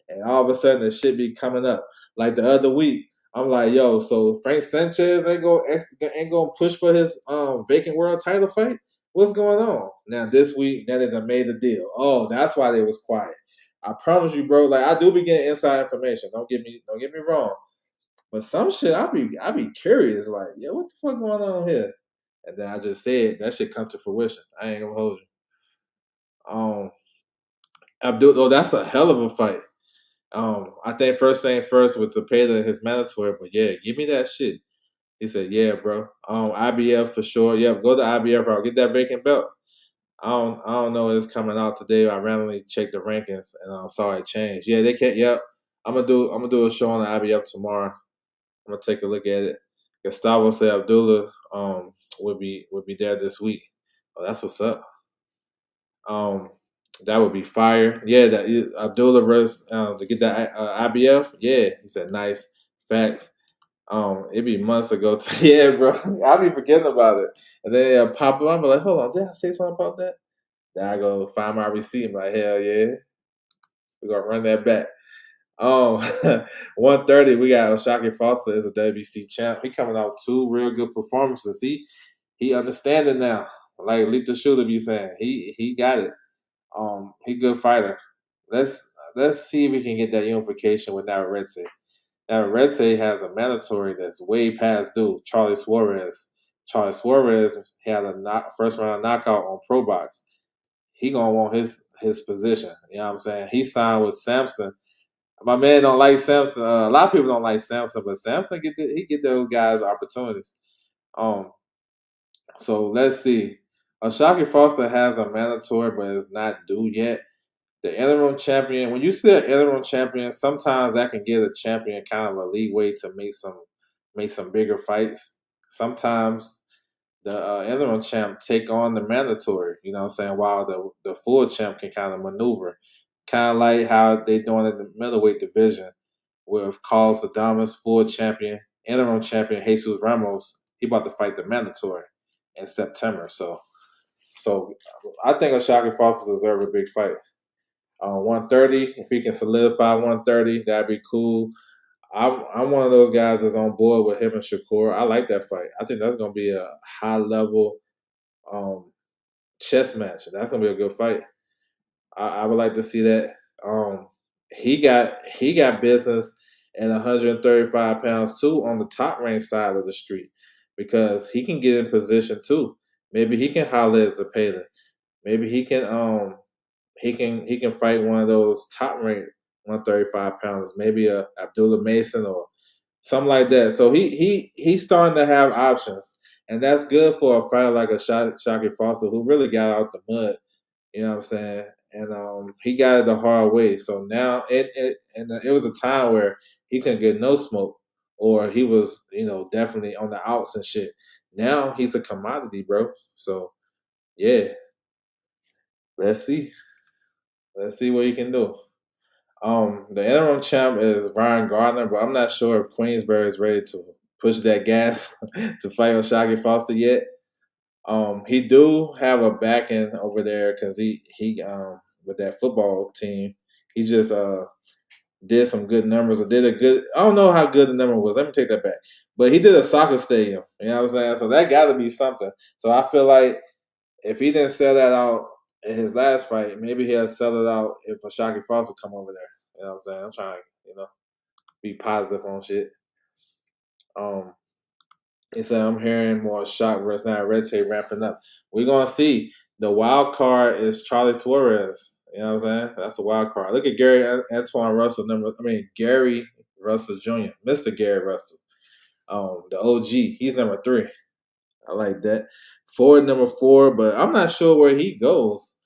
and all of a sudden the shit be coming up. Like the other week, I'm like, yo, so Frank Sanchez ain't gonna push for his vacant world title fight? What's going on? Now this week, now they done made the deal. Oh, that's why they was quiet. I promise you, bro. Like I do be getting inside information. Don't get me wrong. But some shit, I be curious. Like, yo, what the fuck going on here? And then I just said that shit come to fruition. I ain't gonna hold you. Abdul, oh, that's a hell of a fight. I think first thing first with Zepeda and his mandatory, but yeah, give me that shit. He said, "Yeah, bro. IBF for sure. Yep, go to IBF. I'll get that vacant belt. I don't know it's coming out today. I randomly checked the rankings and I saw it change. Yeah, they can't. Yep. I'm gonna do a show on the IBF tomorrow. I'm gonna take a look at it. Gustavo said Abdullah would be there this week. Oh, that's what's up. Um, that would be fire. Yeah, that Abdullah versus to get that IBF. Yeah, he said nice facts. It'd be months ago. Yeah, bro. I'll be forgetting about it. And then it'll pop up. I'm like, hold on, did I say something about that? Then I go find my receipt. I'm like, hell yeah. We're gonna run that back. Um 130, we got Oshaki Foster as a WBC champ. He coming out with two real good performances. He understanding now. Like Lethal Shooter be saying. He got it. He good fighter. Let's see if we can get that unification with Navarrete. Navarrete has a mandatory that's way past due. Charlie Suarez. Charlie Suarez had a first round knockout on Pro Box. He gonna want his position. You know what I'm saying? He signed with Samson. My man don't like Samson. A lot of people don't like Samson, but Samson he get those guys opportunities. Um, so let's see. Ashaki Foster has a mandatory, but it's not due yet. The interim champion, when you see an interim champion, sometimes that can give a champion kind of a leeway to make some bigger fights. Sometimes the interim champ take on the mandatory, you know what I'm saying, while the full champ can kind of maneuver. Kind of like how they doing in the middleweight division with Carlos Adames, full champion, interim champion Jesus Ramos. He about to fight the mandatory in September. So I think Ashaki Foster deserves a big fight. 130. If he can solidify 130, that'd be cool. I'm one of those guys that's on board with him and Shakur. I like that fight. I think that's gonna be a high level chess match. That's gonna be a good fight. I would like to see that. Um, he got business at 135 pounds too on the top range side of the street because he can get in position too. Maybe he can holler at Zepeda. Maybe he can fight one of those top ranked 135 pounders, maybe a Abdullah Mason or something like that. So he's starting to have options, and that's good for a fighter like a Shockey Foster who really got out the mud. You know what I'm saying? And he got it the hard way. So now it was a time where he couldn't get no smoke, or he was definitely on the outs and shit. Now he's a commodity, bro. So yeah, let's see. Let's see what he can do. The interim champ is Ryan Gardner, but I'm not sure if Queensberry is ready to push that gas to fight Oshagi Foster yet. He do have a back end over there because he with that football team, he just did some good numbers or did a good. I don't know how good the number was. Let me take that back. But he did a soccer stadium. You know what I'm saying? So that got to be something. So I feel like if he didn't sell that out in his last fight, maybe he'll sell it out if Ashaki Foster come over there. You know what I'm saying? I'm trying to, be positive on shit. Um, he said I'm hearing more shock versus now Red Tape ramping up. We're gonna see. The wild card is Charlie Suarez. You know what I'm saying? That's the wild card. Look at Antoine Russell Gary Russell Jr., Mr. Gary Russell. The OG. He's number 3. I like that. Ford number 4, but I'm not sure where he goes.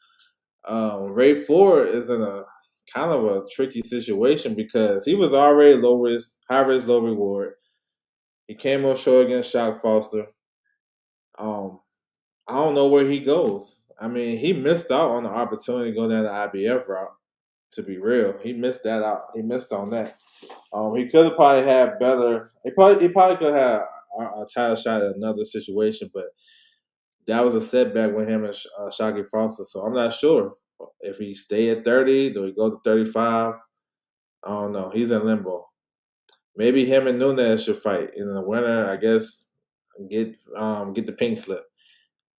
Ray Ford is in a kind of a tricky situation because he was already low risk, high risk, low reward. He came up short against Shock Foster. Um, I don't know where he goes. I mean, he missed out on the opportunity to go down the IBF route. To be real, he missed that out. He missed on that. He could have probably had better. He probably could have a title shot at another situation, but that was a setback with him and Shockey Foster. So I'm not sure if he stay at 30. Do he go to 35? I don't know. He's in limbo. Maybe him and Nunes should fight. In the winner, I guess, get the pink slip.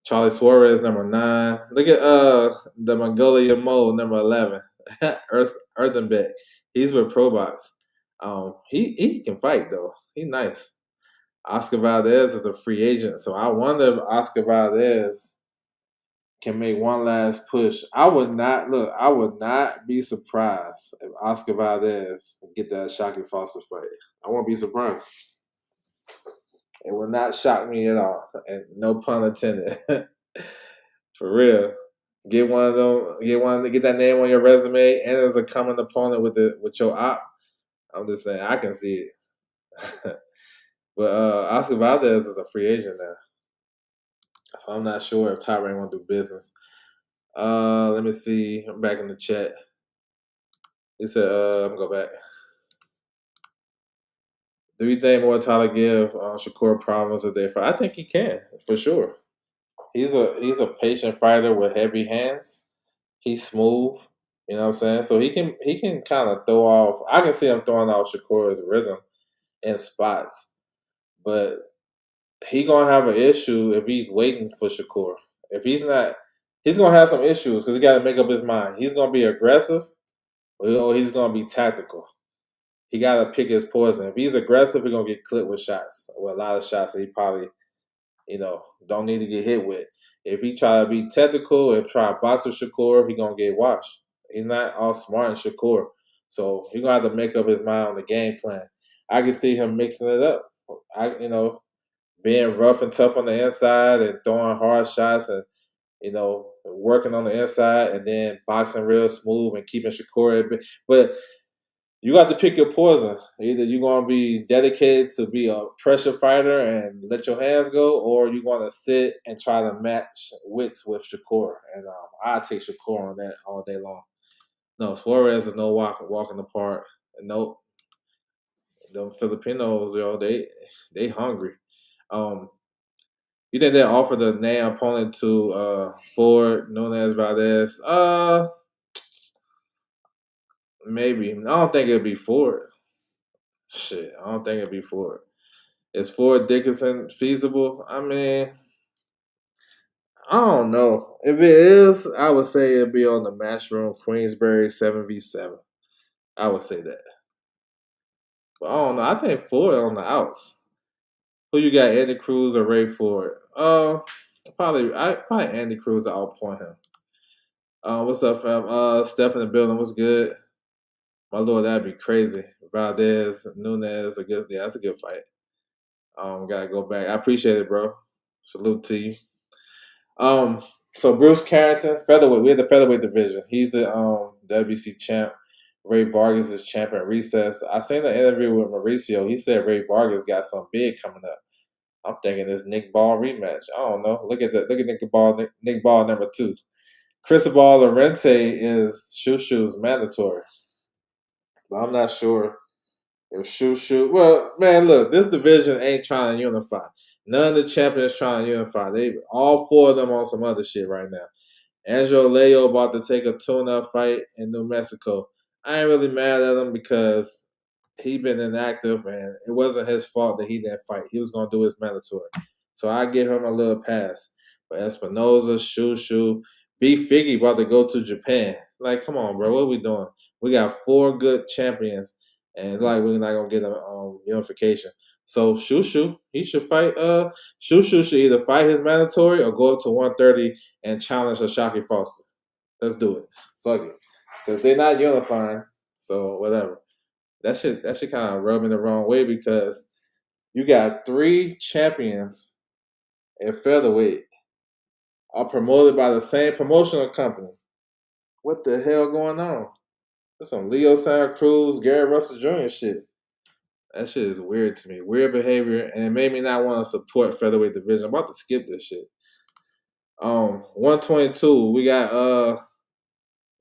Charlie Suarez, number 9. Look at the Mongolian Mole, number 11. Earthenbeck. He's with Probox. He can fight though. He nice. Oscar Valdez is a free agent, so I wonder if Oscar Valdez can make one last push. I would not look. I would not be surprised if Oscar Valdez get that Shockey Foster fight. I won't be surprised. It will not shock me at all, and no pun intended. For real. Get one of them. Get that name on your resume, and as a common opponent with your op. I'm just saying, I can see it. But Oscar Valdez is a free agent now, so I'm not sure if Top Rank want to do business. Let me see. I'm back in the chat. He said, "I'm gonna go back. Do you think Mortala give Shakur problems if they fight? I think he can for sure. He's a patient fighter with heavy hands. He's smooth. You know what I'm saying? So he can kind of throw off. I can see him throwing off Shakur's rhythm in spots, but he gonna have an issue if he's waiting for Shakur. If he's not, he's gonna have some issues because he got to make up his mind. He's gonna be aggressive, or he's gonna be tactical. He got to pick his poison. If he's aggressive, he's gonna get clipped with shots, with a lot of shots that he probably don't need to get hit with. If he try to be technical and try to box with Shakur, he gonna get washed. He's not all smart in Shakur, so he gonna have to make up his mind on the game plan. I can see him mixing it up. Being rough and tough on the inside and throwing hard shots and working on the inside and then boxing real smooth and keeping Shakur. But you got to pick your poison. Either you're going to be dedicated to be a pressure fighter and let your hands go, or you're going to sit and try to match wits with Shakur. And I take Shakur on that all day long. No, Suarez is no walk in the park. Nope. Them Filipinos, they hungry. You think they offer the name opponent to Ford, Nunes, Valdez? Maybe. I don't think it'd be Ford. Shit, I don't think it'd be Ford. Is Ford Dickinson feasible? I mean, I don't know. If it is, I would say it'd be on the Matchroom Queensberry 7v7. I would say that. But I don't know. I think Ford on the outs. Who you got, Andy Cruz or Ray Ford? Probably Andy Cruz to outpoint him. What's up, fam? Steph in the building. What's good? My lord, that'd be crazy. Valdez, Nunes, I guess, yeah, that's a good fight. Gotta go back. I appreciate it, bro. Salute to you. So Bruce Carrington, featherweight. We had the featherweight division. He's the WBC champ. Ray Vargas is champ at recess. I seen an interview with Mauricio. He said Ray Vargas got some big coming up. I'm thinking this Nick Ball rematch. I don't know. Look at Nick Ball. Nick Ball #2. Cristobal Lorente is Shushu's mandatory. But I'm not sure if Shushu. Well, man, look, this division ain't trying to unify. None of the champions trying to unify. They all 4 of them on some other shit right now. Angelo Leo about to take a tune-up fight in New Mexico. I ain't really mad at him because he been inactive and it wasn't his fault that he didn't fight. He was gonna do his mandatory. So I give him a little pass. But Espinoza, Shushu, B Figgy about to go to Japan. Like, come on, bro. What are we doing? We got 4 good champions and like we're not gonna get a unification. So Shushu, he should fight. Shushu should either fight his mandatory or go up to 130 and challenge Ashaki Foster. Let's do it. Fuck it, because they're not unifying. So whatever. That shit kind of rub me the wrong way because you got 3 champions at featherweight are promoted by the same promotional company. What the hell going on? There's some Leo Santa Cruz, Gary Russell Jr. shit. That shit is weird to me. Weird behavior, and it made me not want to support featherweight division. I'm about to skip this shit. 122. We got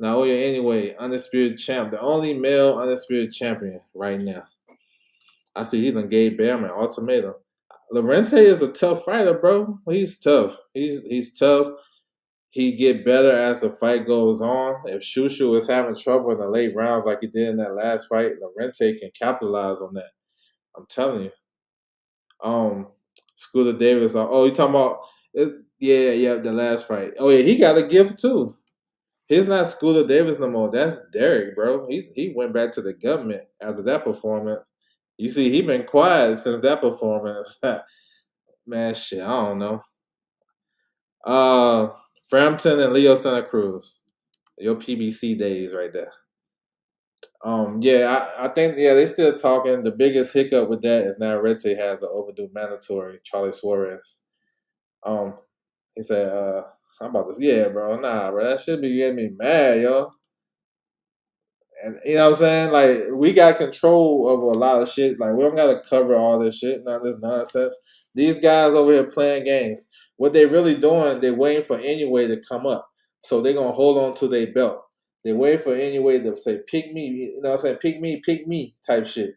Naoya Anyway, undisputed champ, the only male undisputed champion right now. I see he done gave Bam an ultimatum. Lorente is a tough fighter, bro. He's tough. He's tough. He get better as the fight goes on. If Shushu is having trouble in the late rounds like he did in that last fight, Lorente can capitalize on that. I'm telling you. Um, Scooter Davis. Oh, you talking about? Yeah, yeah, the last fight. Oh yeah, he got a gift too. He's not Scooter Davis no more. That's Derek, bro. He went back to the government after that performance. You see, he been quiet since that performance. Man, shit, I don't know. Uh, Frampton and Leo Santa Cruz. Your PBC days right there. Yeah, I think they still talking. The biggest hiccup with that is now Rete has an overdue mandatory. Charlie Suarez. Um, he said, "I'm about this. Yeah, bro. Nah, bro. That should be getting me mad, yo. And you know what I'm saying? Like we got control over a lot of shit. Like we don't gotta cover all this shit, none of this nonsense. These guys over here playing games. What they really doing, they waiting for any way to come up. So they gonna hold on to their belt. They wait for any way to say pick me, you know what I'm saying? Pick me type shit.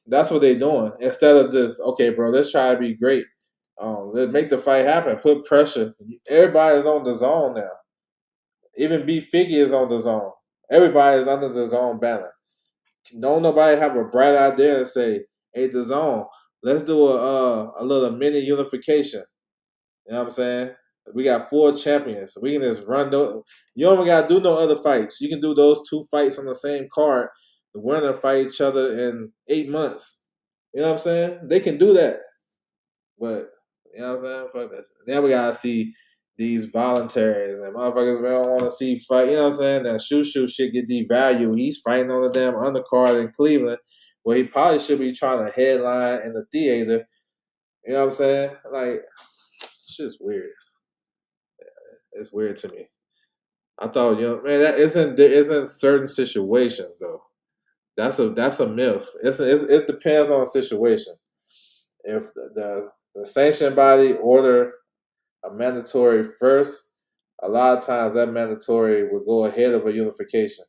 That's what they doing. Instead of just, okay, bro, let's try to be great. Let's make the fight happen, put pressure. Everybody's on the zone now. Even B Figgy is on the zone. Everybody is under the zone banner. Don't nobody have a bright idea and say, "Hey, the zone, let's do a little mini unification." You know what I'm saying? We got 4 champions. We can just run those. You don't even gotta do no other fights. You can do those 2 fights on the same card. The winner fight each other in 8 months. You know what I'm saying? They can do that. But you know what I'm saying? Fuck that. Then we gotta see these voluntaries and motherfuckers we don't want to see fight. You know what I'm saying? That shoot shit get devalued. He's fighting on the damn undercard in Cleveland, where he probably should be trying to headline in the theater. You know what I'm saying? Like, shit's weird. It's weird to me. I thought, man, that isn't there isn't certain situations though. That's a myth. It depends on the situation. If the sanction body order a mandatory first, a lot of times that mandatory will go ahead of a unification.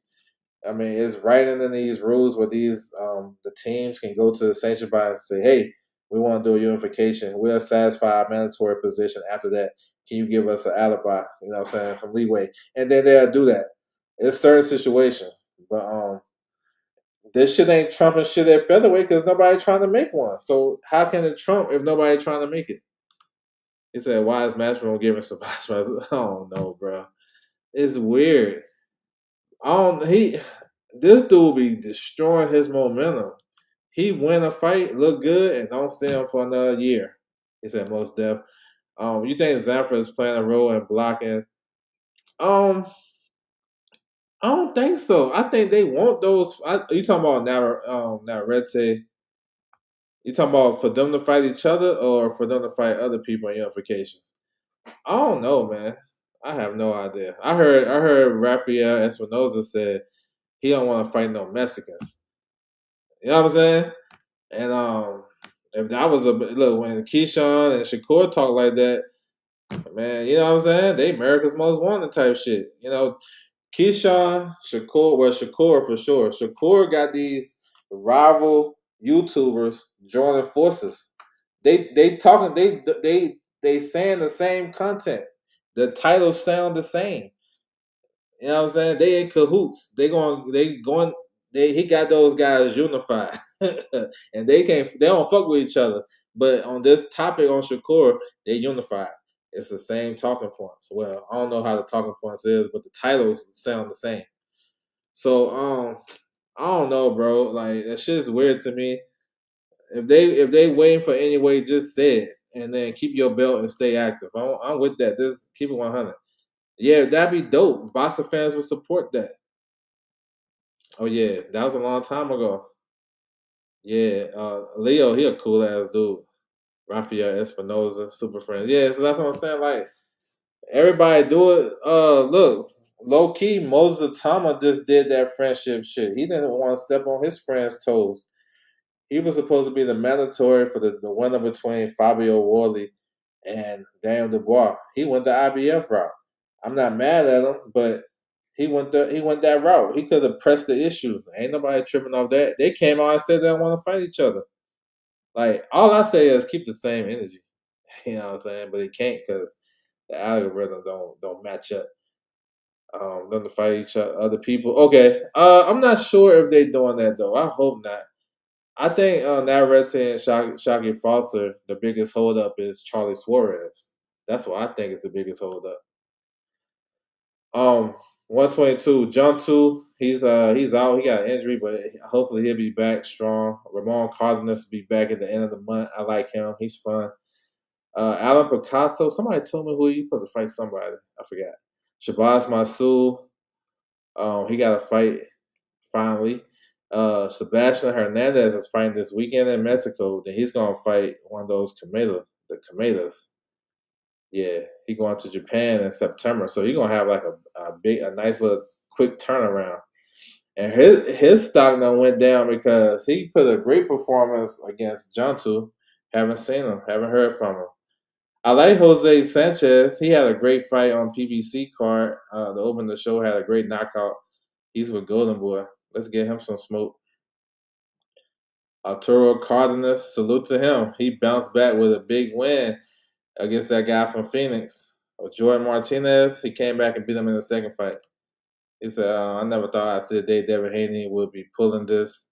I mean, it's writing in these rules where these the teams can go to the sanction body and say, "Hey, we want to do a unification. We'll satisfy our mandatory position. After that, can you give us an alibi? You know, what I'm saying some leeway, and then they'll do that. It's certain situations, but this shit ain't trumping shit at featherweight because nobody trying to make one. So how can it trump if nobody trying to make it? He said, "Why is Matchroom giving somebody?" I don't know, bro. It's weird. I don't. This dude be destroying his momentum. He win a fight, look good, and don't see him for another year. He said, "Most def." You think Zanford is playing a role in blocking? Um, I don't think so. I think they want those. You talking about Navarrete? You talking about for them to fight each other or for them to fight other people in unifications? I don't know, man. I have no idea. I heard Rafael Espinoza said he don't want to fight no Mexicans. You know what I'm saying? And if that was a look when Keyshawn and Shakur talk like that, man, you know what I'm saying? They America's Most Wanted type shit. You know, Keyshawn, Shakur, well, Shakur for sure. Shakur got these rival YouTubers joining forces. They talking they saying the same content. The titles sound the same. You know what I'm saying? They in cahoots. He got those guys unified. And they don't fuck with each other. But on this topic on Shakur, they unified. It's the same talking points. Well, I don't know how the talking points is, but the titles sound the same. So I don't know, bro. Like that shit is weird to me. If they waiting for any way, just say it and then keep your belt and stay active. I'm with that. Just keep it 100. Yeah, that'd be dope. Boxer fans would support that. Oh yeah, that was a long time ago. Yeah, Leo, he a cool ass dude. Rafael Espinoza, super friend. Yeah, so that's what I'm saying. Like everybody do it. Look, low key, Moses Tama just did that friendship shit. He didn't want to step on his friend's toes. He was supposed to be the mandatory for the winner between Fabio Worley and Daniel Dubois. He went the IBF route. I'm not mad at him, but he went that route. He could have pressed the issue. Ain't nobody tripping off that. They came out and said they don't want to fight each other. Like all I say is keep the same energy. You know what I'm saying? But it can't because the algorithm don't match up. Them to fight each other, other people. Okay. I'm not sure if they doing that though. I hope not. I think Navarrete and Shaggy Foster, the biggest holdup is Charlie Suarez. That's what I think is the biggest holdup. 122, John two. He's out. He got an injury, but hopefully he'll be back strong. Ramon Cardenas will be back at the end of the month. I like him. He's fun. Alan Picasso. Somebody told me who he supposed to fight somebody. I forgot. Shabazz Masul. He got a fight finally. Sebastian Hernandez is fighting this weekend in Mexico. Then he's gonna fight one of those the Kamelas. Yeah, he going to Japan in September, so he's gonna have like a nice little quick turnaround. And his stock now went down because he put a great performance against Jantu. Haven't seen him, haven't heard from him. I like Jose Sanchez. He had a great fight on PBC card. To open the show, had a great knockout. He's with Golden Boy. Let's get him some smoke. Arturo Cardenas, salute to him. He bounced back with a big win against that guy from Phoenix. Jordan Martinez, he came back and beat him in the second fight. He said, I never thought I'd see a day Devin Haney would be pulling this.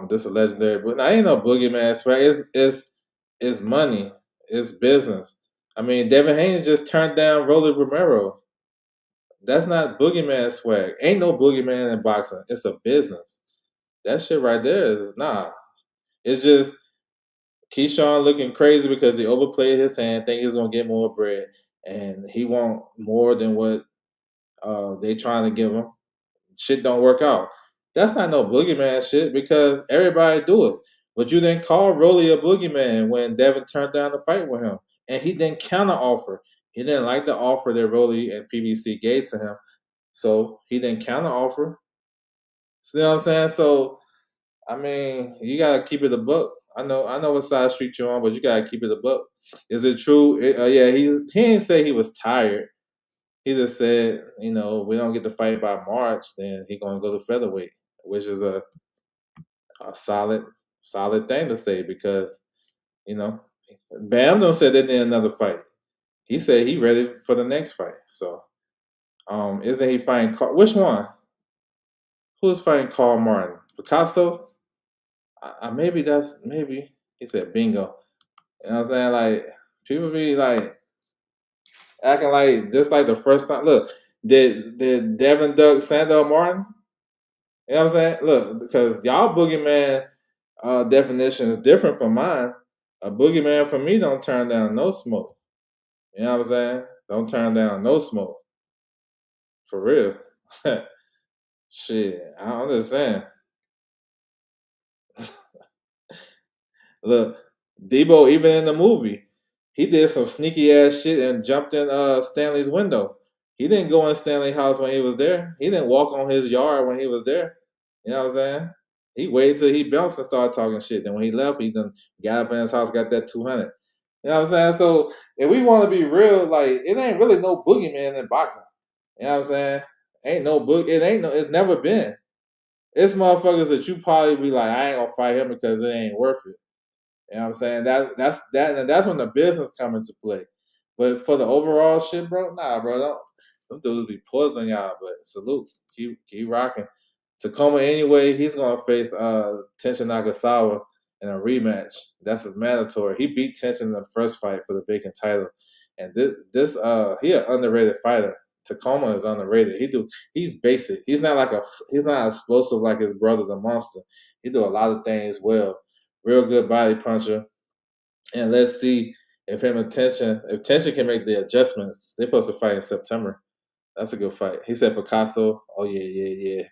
This is legendary. But I ain't no boogeyman swag. It's money. It's business. I mean, Devin Haney just turned down Rolly Romero. That's not boogeyman swag. Ain't no boogeyman in boxing. It's a business. That shit right there is nah. It's just Keyshawn looking crazy because he overplayed his hand, think he's gonna get more bread, and he want more than what they trying to give him. Shit don't work out. That's not no boogeyman shit because everybody do it. But you didn't call Rolly a boogeyman when Devin turned down the fight with him, and he didn't counter offer. He didn't like the offer that Rolly and PBC gave to him, so he didn't counter offer. See what I'm saying? So I mean, you gotta keep it a book. I know what side street you're on, but you gotta keep it a book. Is it true? Yeah, he didn't say he was tired. He just said, we don't get to fight by March, then he gonna go to featherweight, which is a solid thing to say because you know, Bam don't said they need another fight. He said he ready for the next fight. So, isn't he fighting? Which one? Who's fighting Carl Martin? Picasso? Maybe he said bingo. You know what I'm saying? Like people be like acting like this like the first time. Look, did Devin Duck Sandor Martin? You know what I'm saying? Look, because y'all boogeyman definition is different from mine. A boogeyman for me don't turn down no smoke. You know what I'm saying? Don't turn down no smoke. For real. Shit. I'm just saying. Look, Debo, even in the movie, he did some sneaky ass shit and jumped in Stanley's window. He didn't go in Stanley's house when he was there. He didn't walk on his yard when he was there. You know what I'm saying? He waited till he bounced and started talking shit. Then when he left, he done got up in his house, got that 200. You know what I'm saying? So if we want to be real, like it ain't really no boogeyman in boxing. You know what I'm saying? Ain't no book. It ain't no. It's never been. It's motherfuckers that you probably be like, I ain't gonna fight him because it ain't worth it. You know what I'm saying? That's when the business come into play. But for the overall shit, bro, nah, bro, don't them dudes be poisoning y'all. But salute, keep rocking. Tacoma anyway, he's gonna face Tenshin Nagasawa in a rematch. That's his mandatory. He beat Tenshin in the first fight for the vacant title, and this he an underrated fighter. Tacoma is underrated. He's basic. He's not explosive like his brother, the Monster. He do a lot of things well. Real good body puncher. And let's see if Tension can make the adjustments. They're supposed to fight in September. That's a good fight. He said Picasso. Oh yeah.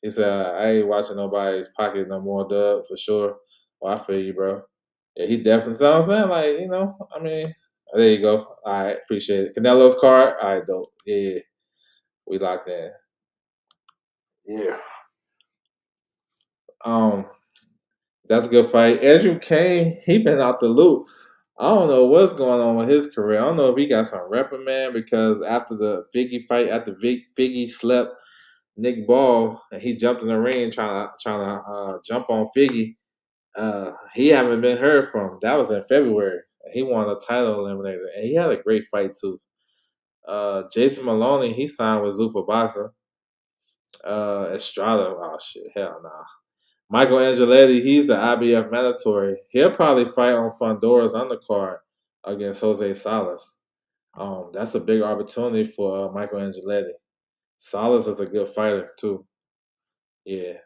He said I ain't watching nobody's pocket no more, Dub, for sure. Well, I feel you, bro. Yeah, he definitely. So I'm saying, like, I mean, there you go. All right, appreciate it. Canelo's card. All right, dope. Yeah. We locked in. Yeah. Um, that's a good fight. Andrew Kane, he been out the loop. I don't know what's going on with his career. I don't know if he got some reprimand because after the Figgy fight, after Figgy slept Nick Ball and he jumped in the ring trying to jump on Figgy. He haven't been heard from. That was in February. He won a title eliminator, and he had a great fight too. Jason Maloney, he signed with Zuffa Boxing. Estrada, oh shit, hell nah. Michael Angeletti, he's the IBF mandatory. He'll probably fight on Fondora's undercard against Jose Salas. That's a big opportunity for Michael Angeletti. Salas is a good fighter too. Yeah.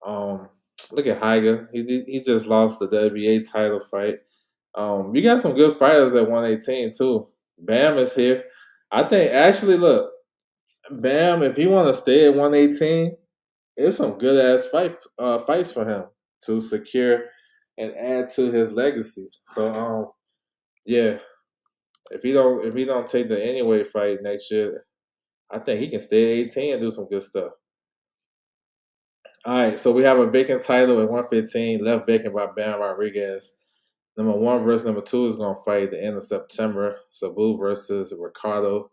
Um, Look at Higa. He just lost the WBA title fight. You got some good fighters at 118 too. Bam is here. I think actually, look, Bam. If he want to stay at 118, it's some good ass fights for him to secure and add to his legacy. So yeah, if he don't take the anyway fight next year, I think he can stay at 18 and do some good stuff. All right, so we have a vacant title at 115, left vacant by Bam Rodriguez. Number one versus number two is going to fight at the end of September. Sabu versus Ricardo.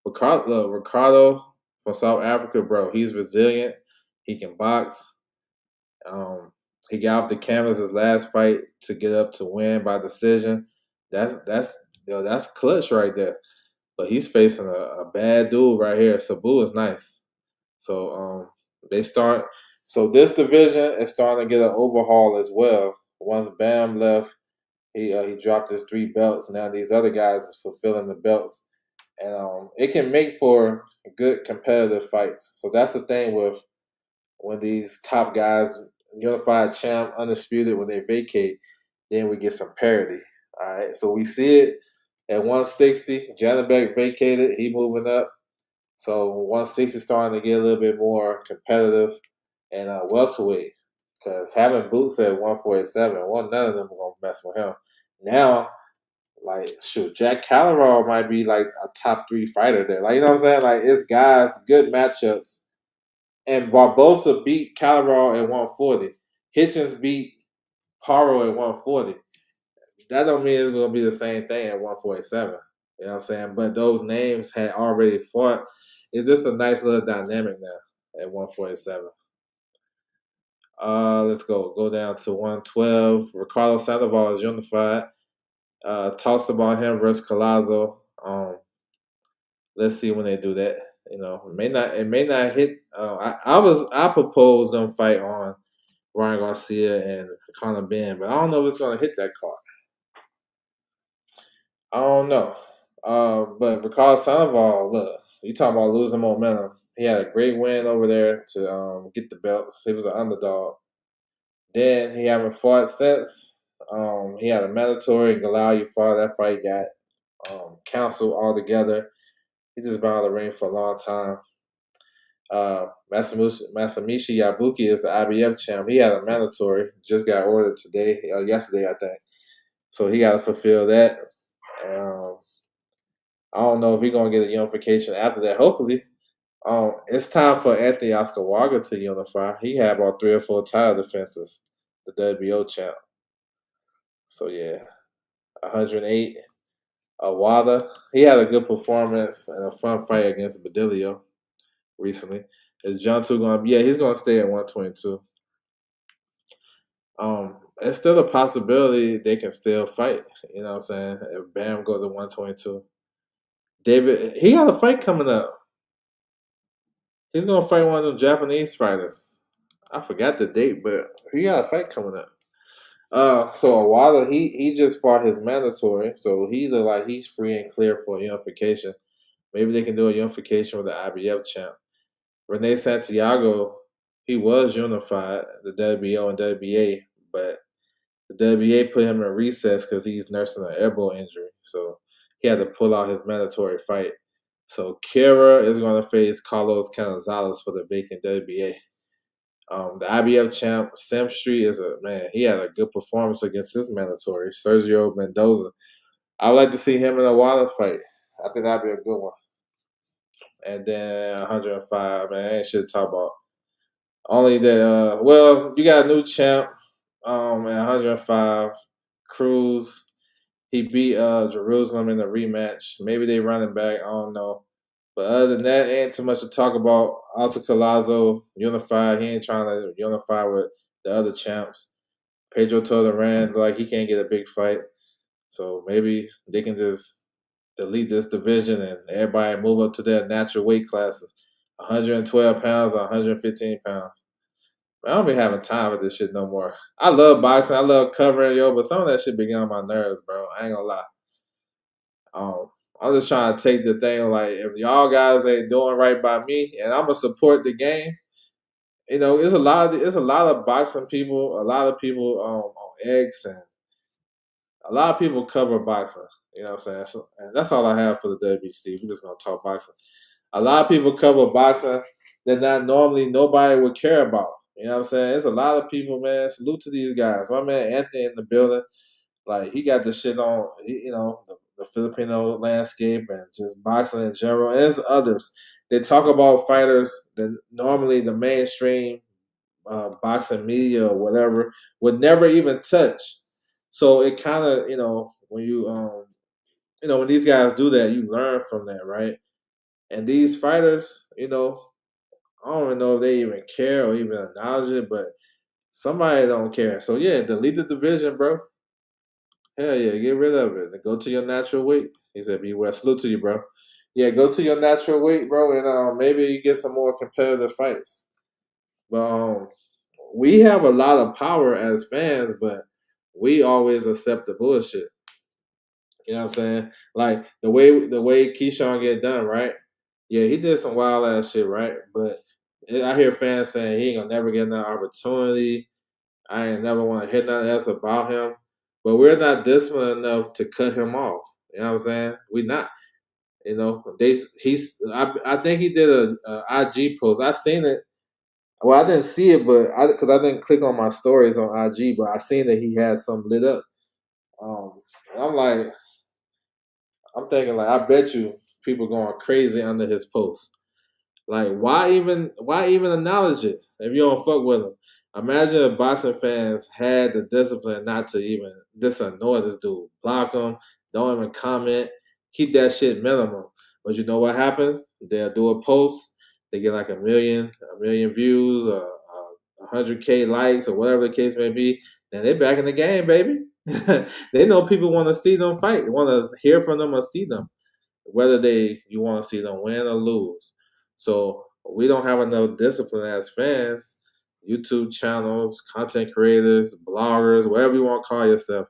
Ricardo from South Africa, bro. He's resilient. He can box. He got off the canvas his last fight to get up to win by decision. That's clutch right there. But he's facing a bad dude right here. Sabu is nice. So they start. So this division is starting to get an overhaul as well. Once Bam left, he dropped his 3 belts. Now these other guys is fulfilling the belts, and it can make for good competitive fights. So that's the thing with when these top guys, unified champ, undisputed, when they vacate, then we get some parity. All right, so we see it at 160. Janabek vacated. He moving up. So 160 starting to get a little bit more competitive, and welterweight, because having Boots at 147, none of them are gonna mess with him. Now, like shoot, Jack Calleron might be like a top 3 fighter there. Like you know what I'm saying? Like it's guys, good matchups. And Barbosa beat Calleron at 140. Hitchens beat Paro at 140. That don't mean it's gonna be the same thing at 147. You know what I'm saying? But those names had already fought. It's just a nice little dynamic now at 147. Let's go down to 112. Ricardo Sandoval is unified. Talks about him versus Collazo. Let's see when they do that. You know, it may not hit. I proposed them fight on Ryan Garcia and Conor Ben, but I don't know if it's gonna hit that card. I don't know. But Ricardo Sandoval, look, you talking about losing momentum. He had a great win over there to get the belts. He was an underdog. Then he haven't fought since. He had a mandatory in Galal. Fought. That fight got canceled altogether. He just been out of the ring for a long time. Masamichi Yabuki is the IBF champ. He had a mandatory. Just got ordered today, yesterday, I think. So he got to fulfill that. I don't know if he's gonna get a unification after that. Hopefully, it's time for Anthony Oscar to unify. He had about 3 or 4 title defenses, the WBO champ. So yeah, 108. Awada, he had a good performance and a fun fight against Badilio recently. Is John 2 gonna be? Yeah, he's gonna stay at 122. It's still a possibility they can still fight. You know what I'm saying? If Bam go to 122. David, he got a fight coming up. He's gonna fight one of them Japanese fighters. I forgot the date, but he got a fight coming up. So Awada, he just fought his mandatory, so he look like he's free and clear for unification. Maybe they can do a unification with the IBF champ. Rene Santiago, he was unified, the WBO and WBA, but the WBA put him in recess because he's nursing an elbow injury, so he had to pull out his mandatory fight. So Kira is going to face Carlos Canizales for the vacant WBA. The IBF champ Sam Street is a man. He had a good performance against his mandatory Sergio Mendoza. I would like to see him in a Wilder fight. I think that'd be a good one. And then 105, man, ain't shit to talk about. Only that, well, you got a new champ at 105, Cruz. He beat Jerusalem in the rematch. Maybe they running back. I don't know. But other than that, ain't too much to talk about. Alta Collazo, unified. He ain't trying to unify with the other champs. Pedro Toleran, like he can't get a big fight. So maybe they can just delete this division and everybody move up to their natural weight classes. 112 pounds or 115 pounds. I don't be having time for this shit no more. I love boxing. I love covering, yo, but some of that shit be getting on my nerves, bro. I ain't gonna lie. Um, I'm just trying to take the thing like if y'all guys ain't doing right by me, and I'm gonna support the game. You know, it's a lot of boxing people, a lot of people on X, and a lot of people cover boxing. You know what I'm saying? So, and that's all I have for the WBC. We're just gonna talk boxing. A lot of people cover boxing that not normally nobody would care about. You know what I'm saying? There's a lot of people, man. Salute to these guys. My man Anthony in the building. Like he got the shit on, you know, the Filipino landscape and just boxing in general. And there's others. They talk about fighters that normally the mainstream boxing media or whatever would never even touch. So it kind of, you know, when these guys do that, you learn from that, right? And these fighters, you know, I don't even know if they even care or even acknowledge it, but somebody don't care. So yeah, delete the division, bro. Hell yeah, get rid of it and go to your natural weight. He said, "Be well." Salute to you, bro. Yeah, go to your natural weight, bro, and maybe you get some more competitive fights. But we have a lot of power as fans, but we always accept the bullshit. You know what I'm saying? Like the way Keyshawn get done, right? Yeah, he did some wild ass shit, right? But I hear fans saying he ain't gonna never get another opportunity. I ain't never want to hear nothing else about him. But we're not disciplined enough to cut him off. You know what I'm saying? We not. You know, I think he did a IG post. I seen it. Well, I didn't see it, but because I didn't click on my stories on IG, but I seen that he had some lit up. Um, and I'm thinking like, I bet you people going crazy under his post. Like, why even acknowledge it if you don't fuck with him? Imagine if boxing fans had the discipline not to even disannoy this dude, block him, don't even comment, keep that shit minimum. But you know what happens? They'll do a post, they get like a million views, or 100K likes, or whatever the case may be. Then they back in the game, baby. They know people want to see them fight, want to hear from them or see them whether you want to see them win or lose. So we don't have enough discipline as fans, YouTube channels, content creators, bloggers, whatever you want to call yourself.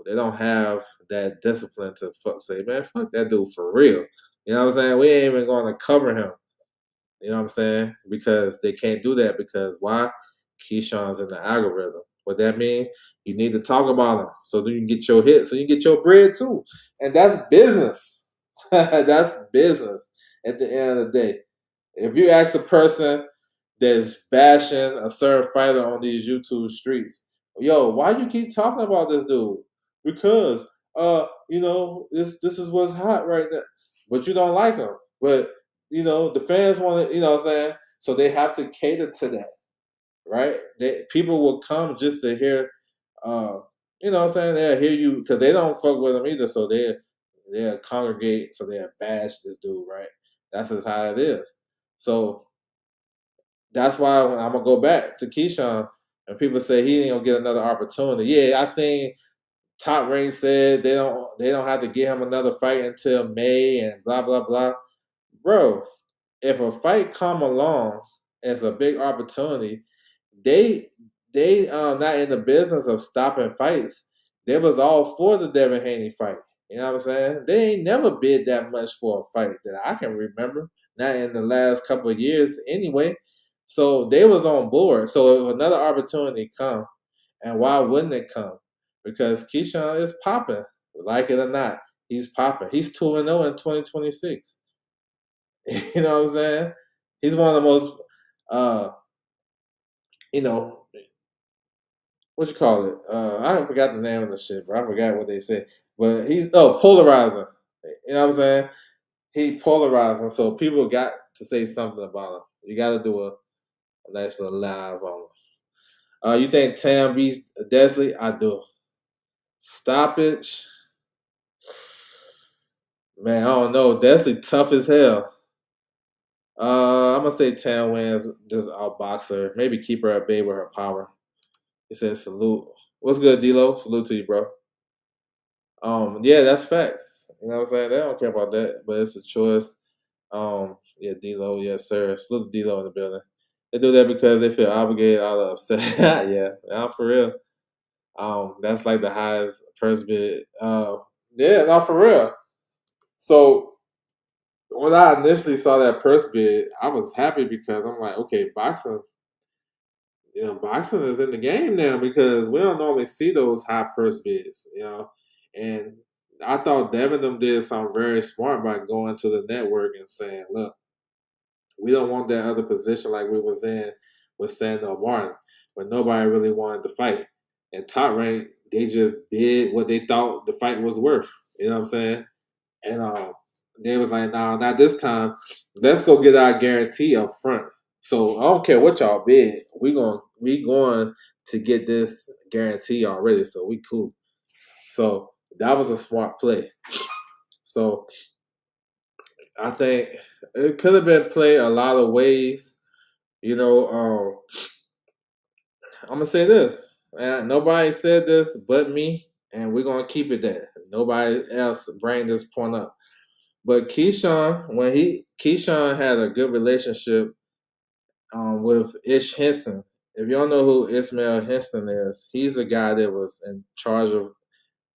They don't have that discipline to say, man, fuck that dude for real. You know what I'm saying? We ain't even going to cover him. You know what I'm saying? Because they can't do that because why? Keyshawn's in the algorithm. What that mean? You need to talk about him so that you can get your hit, so you can get your bread too. And that's business. That's business at the end of the day. If you ask a person that's bashing a certain fighter on these YouTube streets, yo, why you keep talking about this dude? Because this is what's hot right now. But you don't like him. But the fans want to, what I'm saying? So they have to cater to that, right? People will come just to hear what I'm saying? They'll hear you because they don't fuck with him either, so they'll congregate, so they'll bash this dude, right? That's just how it is. So that's why when I'm gonna go back to Keyshawn and people say he ain't gonna get another opportunity. Yeah, I seen Top Rank said they don't have to give him another fight until May and blah blah blah. Bro, if a fight come along as a big opportunity, they not in the business of stopping fights. They was all for the Devin Haney fight. You know what I'm saying? They ain't never bid that much for a fight that I can remember. Not in the last couple of years anyway. So they was on board. So if another opportunity come, and why wouldn't it come? Because Keyshawn is popping, like it or not. He's popping. He's 2-0 in 2026. You know what I'm saying? He's one of the most uh, you know, what you call it? I forgot the name of the shit, bro. I forgot what they said. But he's polarizing. You know what I'm saying? He polarizing, so people got to say something about him. You got to do a nice little live on him. You think Tam beats Desley? I do. Stoppage, man. I don't know. Desley tough as hell. I'm gonna say Tam wins. Just outbox her. Maybe keep her at bay with her power. He said salute. What's good, D'Lo? Salute to you, bro. Yeah, that's facts. You know what I'm saying? They don't care about that, but it's a choice. Yeah, D-Lo, yes, sir. Salute D-Lo in the building. They do that because they feel obligated out of upset. Yeah, not for real. That's like the highest purse bid. Yeah, not for real. So when I initially saw that purse bid, I was happy because I'm like, okay, boxing, boxing is in the game now because we don't normally see those high purse bids. And I thought Devin them did something very smart by going to the network and saying, look, we don't want that other position like we was in with Sandor Martin, but nobody really wanted to fight. And Top Rank, they just bid what they thought the fight was worth. You know what I'm saying? And they was like, nah, not this time. Let's go get our guarantee up front. So I don't care what y'all bid. We going to get this guarantee already. So we cool. So that was a smart play. So I think it could have been played a lot of ways. You know, I'm gonna say this. Nobody said this but me, and we're gonna keep it that. Nobody else bring this point up. But Keyshawn had a good relationship with Ish Henson. If you don't know who Ismail Henson is, he's the guy that was in charge of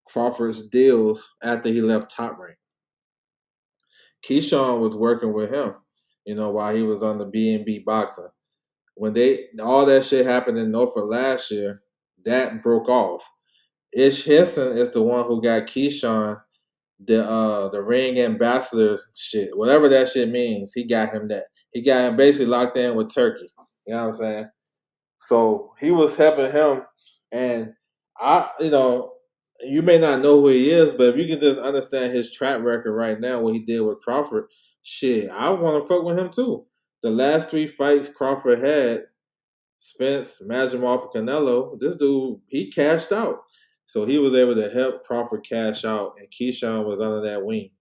Crawford's deals after he left Top Rank. Keyshawn was working with him, while he was on the B&B boxing. When all that shit happened in Norfolk last year, that broke off. Ish Henson is the one who got Keyshawn the ring ambassador shit, whatever that shit means. He got him that. He got him basically locked in with Turkey. You know what I'm saying? So he was helping him, and you may not know who he is, but if you can just understand his track record right now, what he did with Crawford, shit, I want to fuck with him too. The last 3 fights Crawford had, Spence, Madrimov, Canelo, this dude, he cashed out. So he was able to help Crawford cash out, and Keyshawn was under that wing.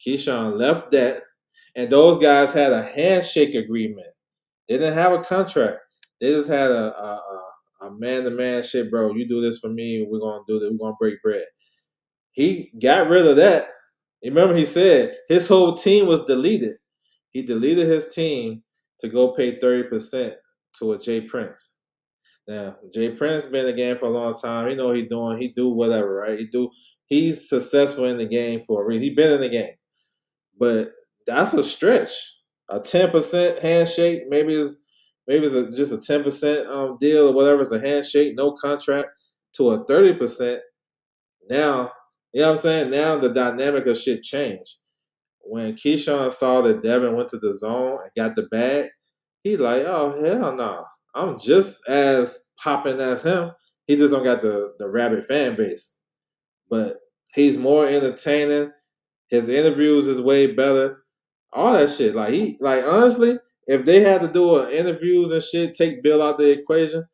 Keyshawn left that, and those guys had a handshake agreement. They didn't have a contract. They just had a man-to-man shit, bro. You do this for me, we're going to do this. We're going to break bread. He got rid of that. Remember he said his whole team was deleted. He deleted his team to go pay 30% to a Jay Prince. Now, Jay Prince been in the game for a long time. He know what he's doing. He do whatever, right? He's successful in the game for a reason. He been in the game. But that's a stretch. A 10% handshake, maybe it's just a 10% deal or whatever. It's a handshake, no contract, to a 30%. Now, you know what I'm saying? Now the dynamic of shit changed. When Keyshawn saw that Devin went to the zone and got the bag, he like, oh hell no. I'm just as popping as him. He just don't got the rabid fan base. But he's more entertaining. His interviews is way better. All that shit. Like honestly, if they had to do interviews and shit, take Bill out the equation,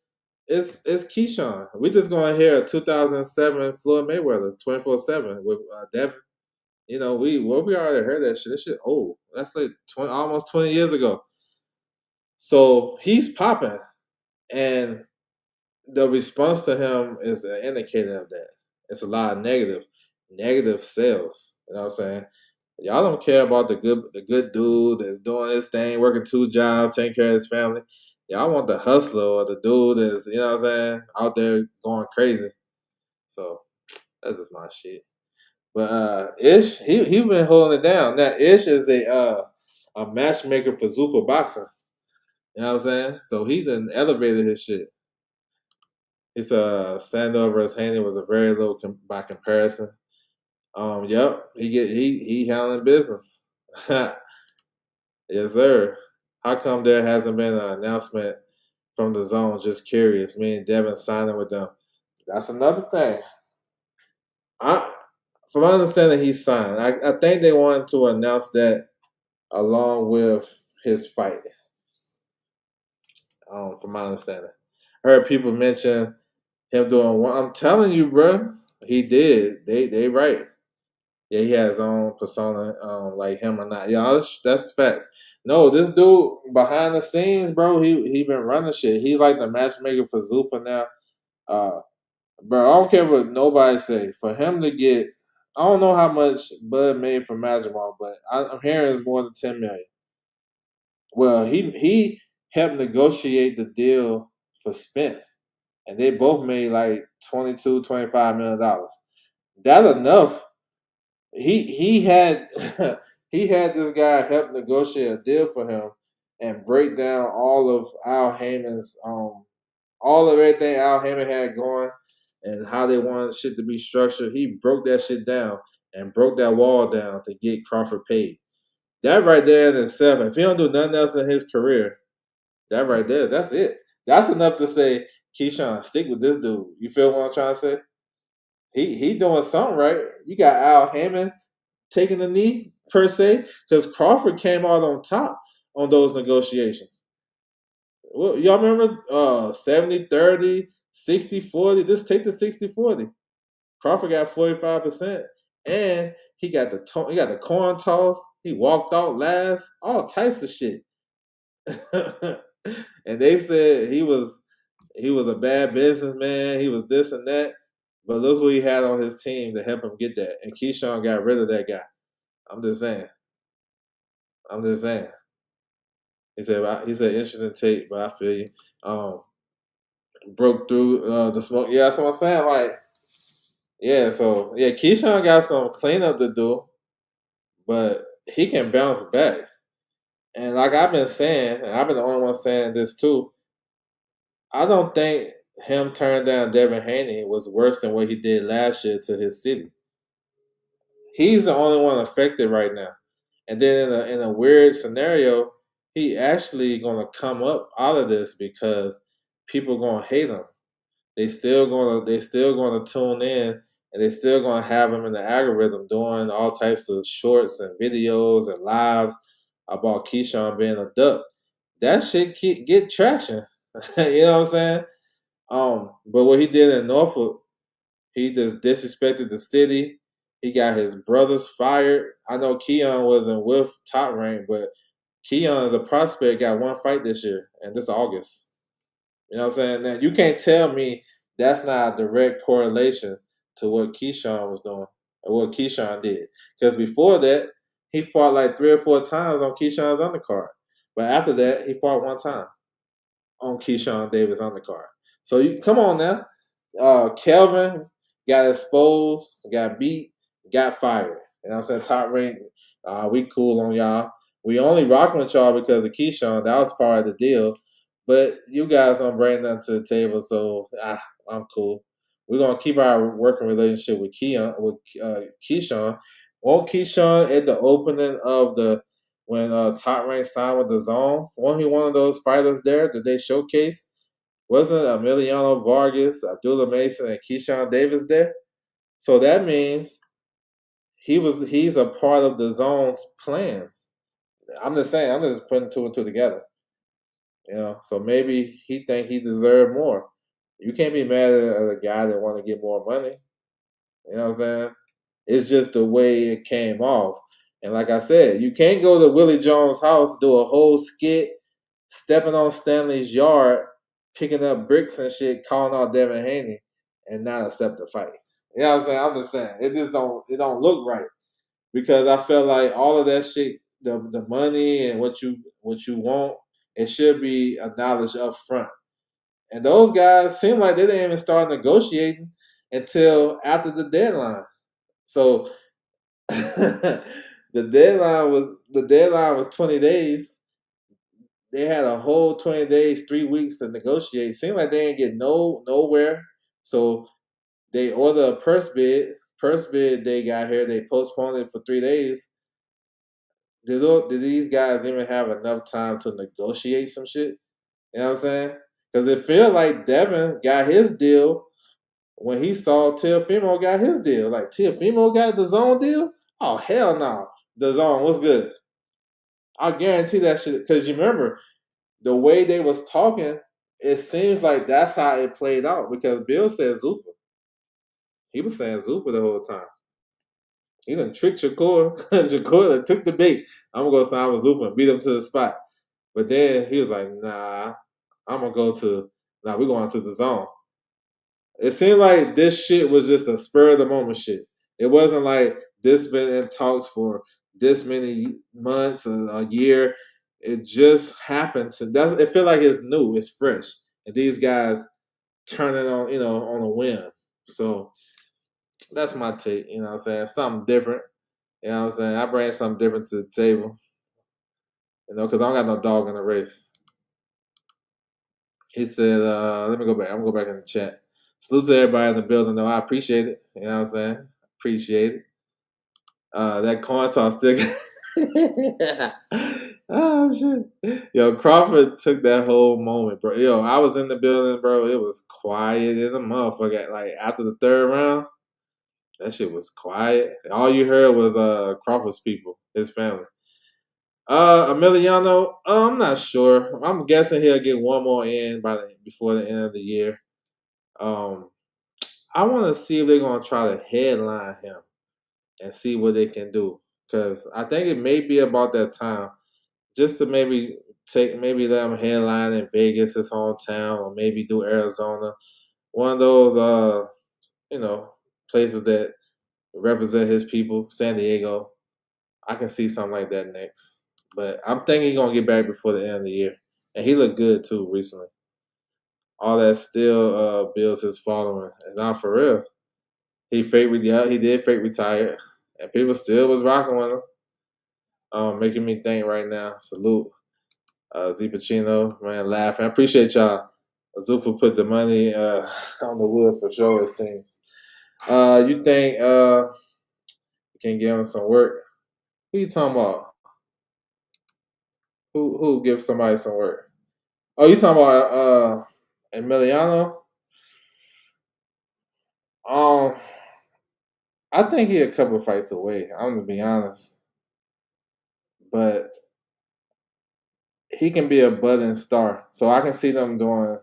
it's Keyshawn. We just gonna hear a 2007 Floyd Mayweather 24/7 with Devin. We already heard that shit. That shit old. That's like almost 20 years ago. So he's popping, and the response to him is an indicator of that. It's a lot of negative sales. You know what I'm saying? Y'all don't care about the good dude that's doing his thing, working 2 jobs, taking care of his family. Y'all want the hustler or the dude that's, you know what I'm saying, out there going crazy. So that's just my shit. But Ish, he been holding it down. Now Ish is a matchmaker for Zuffa boxing. You know what I'm saying? So he done elevated his shit. His Sandor versus Haney was a very low by comparison. Yep, he handling business. Yes, sir. How come there hasn't been an announcement from the zone? Just curious. Me and Devin signing with them. That's another thing. From my understanding, he signed. I think they wanted to announce that along with his fight. From my understanding, I heard people mention him doing one. I'm telling you, bro, he did. They right. Yeah, he has his own persona, like him or not. Yeah, that's facts. No, this dude behind the scenes, bro, he been running shit. He's like the matchmaker for Zuffa now. Bro, I don't care what nobody say. For him to get, I don't know how much Bud made from Madrigal, but I'm hearing it's more than 10 million. Well, he helped negotiate the deal for Spence, and they both made like 22, $25 million. That enough. He had he had this guy help negotiate a deal for him and break down all of Al Heyman's all of everything Al Heyman had going and how they wanted shit to be structured. He broke that shit down and broke that wall down to get Crawford paid. That right there in itself, if he don't do nothing else in his career, that right there, that's it. That's enough to say, Keyshawn, stick with this dude. You feel what I'm trying to say? He doing something right. You got Al Heyman taking the knee per se, because Crawford came out on top on those negotiations. Well, y'all remember 70-30, 60-40? Just take the 60-40. Crawford got 45%, and he got the corn toss. He walked out last. All types of shit. And they said he was a bad businessman. He was this and that. But look who he had on his team to help him get that. And Keyshawn got rid of that guy. I'm just saying. I'm just saying. He said interesting take, but I feel you. Um, Broke through the smoke. Yeah, that's what I'm saying. Like, yeah, so yeah, Keyshawn got some cleanup to do, but he can bounce back. And like I've been saying, and I've been the only one saying this too, I don't think him turning down Devin Haney was worse than what he did last year to his city. He's the only one affected right now. And then in a weird scenario, he actually gonna come up out of this because people gonna hate him. They still gonna tune in, and they still gonna have him in the algorithm doing all types of shorts and videos and lives about Keyshawn being a duck. That shit get traction. You know what I'm saying? But what he did in Norfolk, he just disrespected the city. He got his brothers fired. I know Keon wasn't with Top Rank, but Keon is a prospect, got one fight this year, and this August. You know what I'm saying? Now, you can't tell me that's not a direct correlation to what Keyshawn was doing or what Keyshawn did. Because before that, he fought like 3 or 4 times on Keyshawn's undercard. But after that, he fought one time on Keyshawn Davis undercard. So you come on now. Kelvin got exposed, got beat, got fired. You know what I'm saying? Top rank. We cool on y'all. We only rocking with y'all because of Keyshawn. That was part of the deal. But you guys don't bring nothing to the table, so I'm cool. We're gonna keep our working relationship with Keyshawn. Won't Keyshawn at the opening of the when Top Rank signed with the Zone? Wasn't he one of those fighters there that they showcased? Wasn't Emiliano Vargas, Abdullah Mason, and Keyshawn Davis there? So that means he's a part of the Zone's plans. I'm just saying. I'm just putting two and two together. So maybe he think he deserved more. You can't be mad at a guy that want to get more money. You know what I'm saying? It's just the way it came off. And like I said, you can't go to Willie Jones' house, do a whole skit, stepping on Stanley's yard, picking up bricks and shit, calling out Devin Haney, and not accept the fight. You know what I'm saying? I'm just saying. It don't look right. Because I feel like all of that shit, the money and what you want, it should be acknowledged up front. And those guys seem like they didn't even start negotiating until after the deadline. So the deadline was 20 days. They had a whole 20 days, 3 weeks to negotiate. Seemed like they didn't get nowhere. So they ordered a purse bid. Purse bid they got here. They postponed it for 3 days. Did these guys even have enough time to negotiate some shit? You know what I'm saying? Because it feel like Devin got his deal when he saw Teofimo got his deal. Like, Teofimo got the Zone deal? Oh, hell no. The Zone, what's good? I guarantee that shit. Because you remember, the way they was talking, it seems like that's how it played out. Because Bill said Zuffa. He was saying Zuffa the whole time. He done tricked Shakur. Shakur done took the bait. I'm going to go sign with Zuffa and beat him to the spot. But then he was like, nah, we're going to the Zone. It seemed like this shit was just a spur of the moment shit. It wasn't like this been in talks for this many months, a year. It just happened to. That's. It feel like it's new. It's fresh, and these guys turn it on. On a whim. So that's my take. You know what I'm saying? Something different. You know what I'm saying? I bring something different to the table. Because I don't got no dog in the race. He said, let me go back. I'm going to go back in the chat. Salute to everybody in the building, though. I appreciate it. You know what I'm saying? Appreciate it. That coin toss still. Oh, shit. Yo, Crawford took that whole moment, bro. Yo, I was in the building, bro. It was quiet in the motherfucker. Like, after the third round, that shit was quiet. All you heard was Crawford's people, his family. Emiliano, I'm not sure. I'm guessing he'll get one more in before the end of the year. I want to see if they're gonna try to headline him and see what they can do, because I think it may be about that time, just to maybe let him headline in Vegas, his hometown, or maybe do Arizona, one of those places that represent his people, San Diego. I can see something like that next. But I'm thinking he's gonna get back before the end of the year. And he looked good too recently. All that still builds his following. And now for real. He did fake retire. And people still was rocking with him. Making me think right now. Salute. Z Pacino, man, laughing. I appreciate y'all. Azufa put the money on the wood for sure, it seems. You think you can give him some work? Who you talking about? Who gives somebody some work? Oh, you talking about Emiliano? Um, I think he a couple of fights away. I'm gonna be honest, but he can be a budding star. So I can see them doing.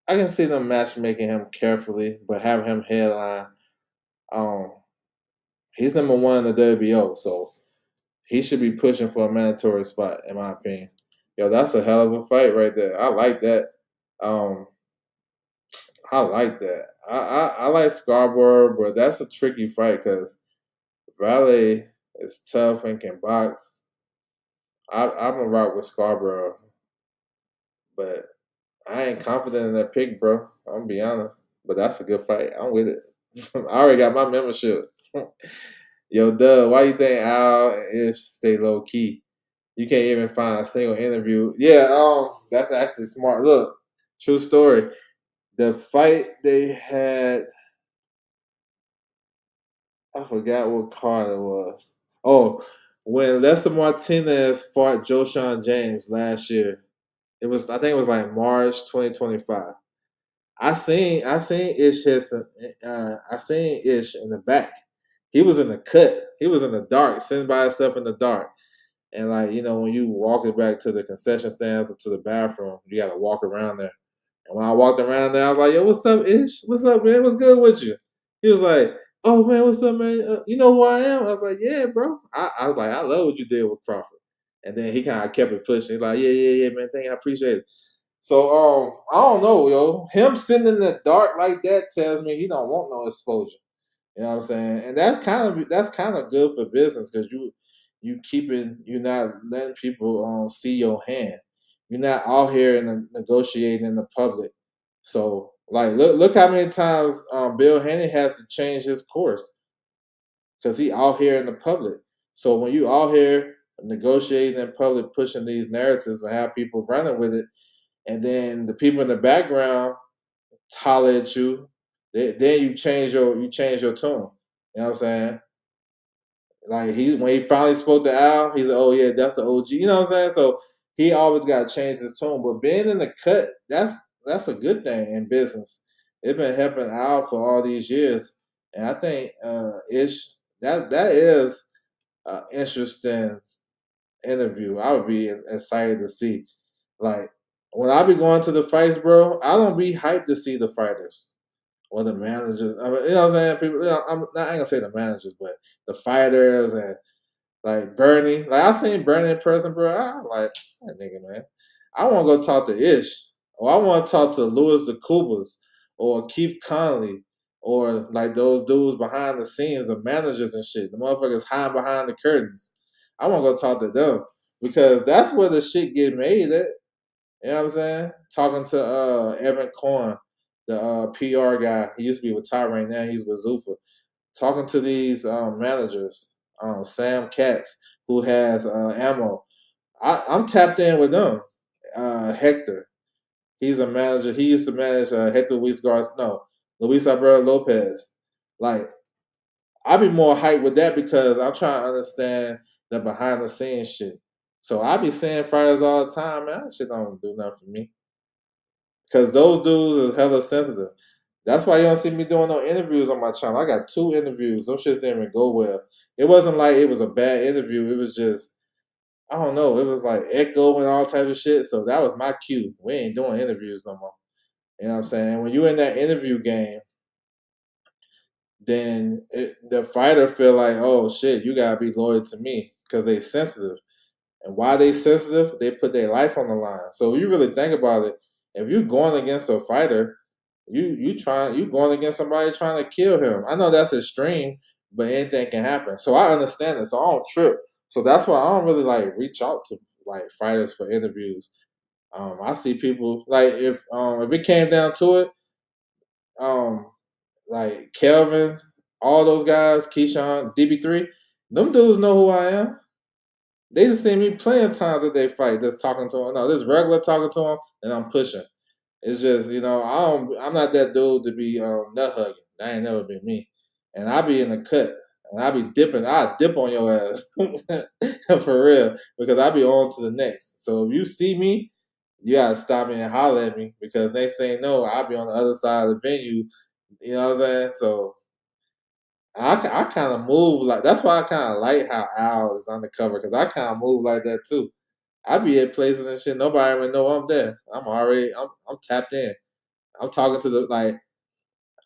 I can see them matchmaking him carefully, but have him headline. Um, he's number one in the WBO, so he should be pushing for a mandatory spot, in my opinion. Yo, that's a hell of a fight right there. I like that. Um, I like that. I like Scarborough, but that's a tricky fight because Valley is tough and can box. I'm a rock with Scarborough, but I ain't confident in that pick, bro. I'm gonna be honest. But that's a good fight. I'm with it. I already got my membership. Yo, Doug, why you think Al and Ish stay low key? You can't even find a single interview. Yeah, that's actually smart. Look, true story. The fight they had, I forgot what card it was. Oh, when Lester Martinez fought Joshawn James last year. I think it was like March 2025. I seen Ish I seen Ish in the back. He was in the cut. He was in the dark, sitting by himself in the dark. And like, when you walk it back to the concession stands or to the bathroom, you gotta walk around there. And when I walked around there, I was like, "Yo, what's up, Ish? What's up, man? What's good with you?" He was like, "Oh man, what's up, man? You know who I am?" I was like, "Yeah, bro." I was like, "I love what you did with Crawford." And then he kind of kept it pushing. He's like, "Yeah, yeah, yeah, man. Thank you. I appreciate it." So I don't know, yo. Him sitting in the dark like that tells me he don't want no exposure. You know what I'm saying? And that's kind of good for business because you're not letting people see your hand. You're not out here and negotiating in the public. So like look how many times Bill Haney has to change his course because he out here in the public. So when you out here negotiating in public, pushing these narratives and have people running with it, and then the people in the background holler at you, then you change your tune. You know what I'm saying? Like when he finally spoke to Al, he's like, "Oh yeah, that's the OG." You know what I'm saying? So he always got to change his tone. But being in the cut, that's a good thing in business. It's been helping Al for all these years, and I think Ish that is an interesting interview. I would be excited to see. Like when I be going to the fights, bro, I don't be hyped to see the fighters or the managers. I mean, you know what I'm saying? People, I ain't gonna say the managers, but the fighters and like Bernie. Like I seen Bernie in person, bro. I like that nigga, man. I want to go talk to Ish, or I want to talk to Louis the Kubas, or Keith Conley, or like those dudes behind the scenes, the managers and shit. The motherfuckers hiding behind the curtains. I want to go talk to them because that's where the shit get made at. You know what I'm saying? Talking to Evan Cohen, the PR guy. He used to be with Tyrone, now he's with Zuffa. Talking to these managers, Sam Katz, who has ammo. I'm tapped in with them. Hector, he's a manager. He used to manage Hector Luis Alberto Lopez. Like, I be more hyped with that because I'm trying to understand the behind the scenes shit. So I be seeing fighters all the time, man. That shit don't do nothing for me. Cause those dudes is hella sensitive. That's why you don't see me doing no interviews on my channel. I got 2 interviews. Those shits didn't even go well. It wasn't like it was a bad interview. It was just, I don't know. It was like echo and all type of shit. So that was my cue. We ain't doing interviews no more. You know what I'm saying? When you in that interview game, then the fighter feel like, oh shit, you gotta be loyal to me because they sensitive. And why they sensitive? They put their life on the line. So if you really think about it, if you going against a fighter, you going against somebody trying to kill him. I know that's extreme, but anything can happen. So I understand it. So I don't trip. So that's why I don't really like reach out to like fighters for interviews. I see people like if it came down to it, um, like Kelvin, all those guys, Keyshawn, DB3, them dudes know who I am. They just see me playing times that they fight, just talking to them. No, this regular talking to them, and I'm pushing. It's just, I'm not that dude to be nut hugging. That ain't never been me. And I be in the cut, and I be dipping. I dip on your ass for real because I be on to the next. So if you see me, you gotta stop me and holler at me because next thing you know, I'll be on the other side of the venue. You know what I'm saying? So I kind of move like that's why I kind of like how Al is undercover because I kind of move like that too. I be at places and shit. Nobody even know I'm there. I'm tapped in. I'm talking to the like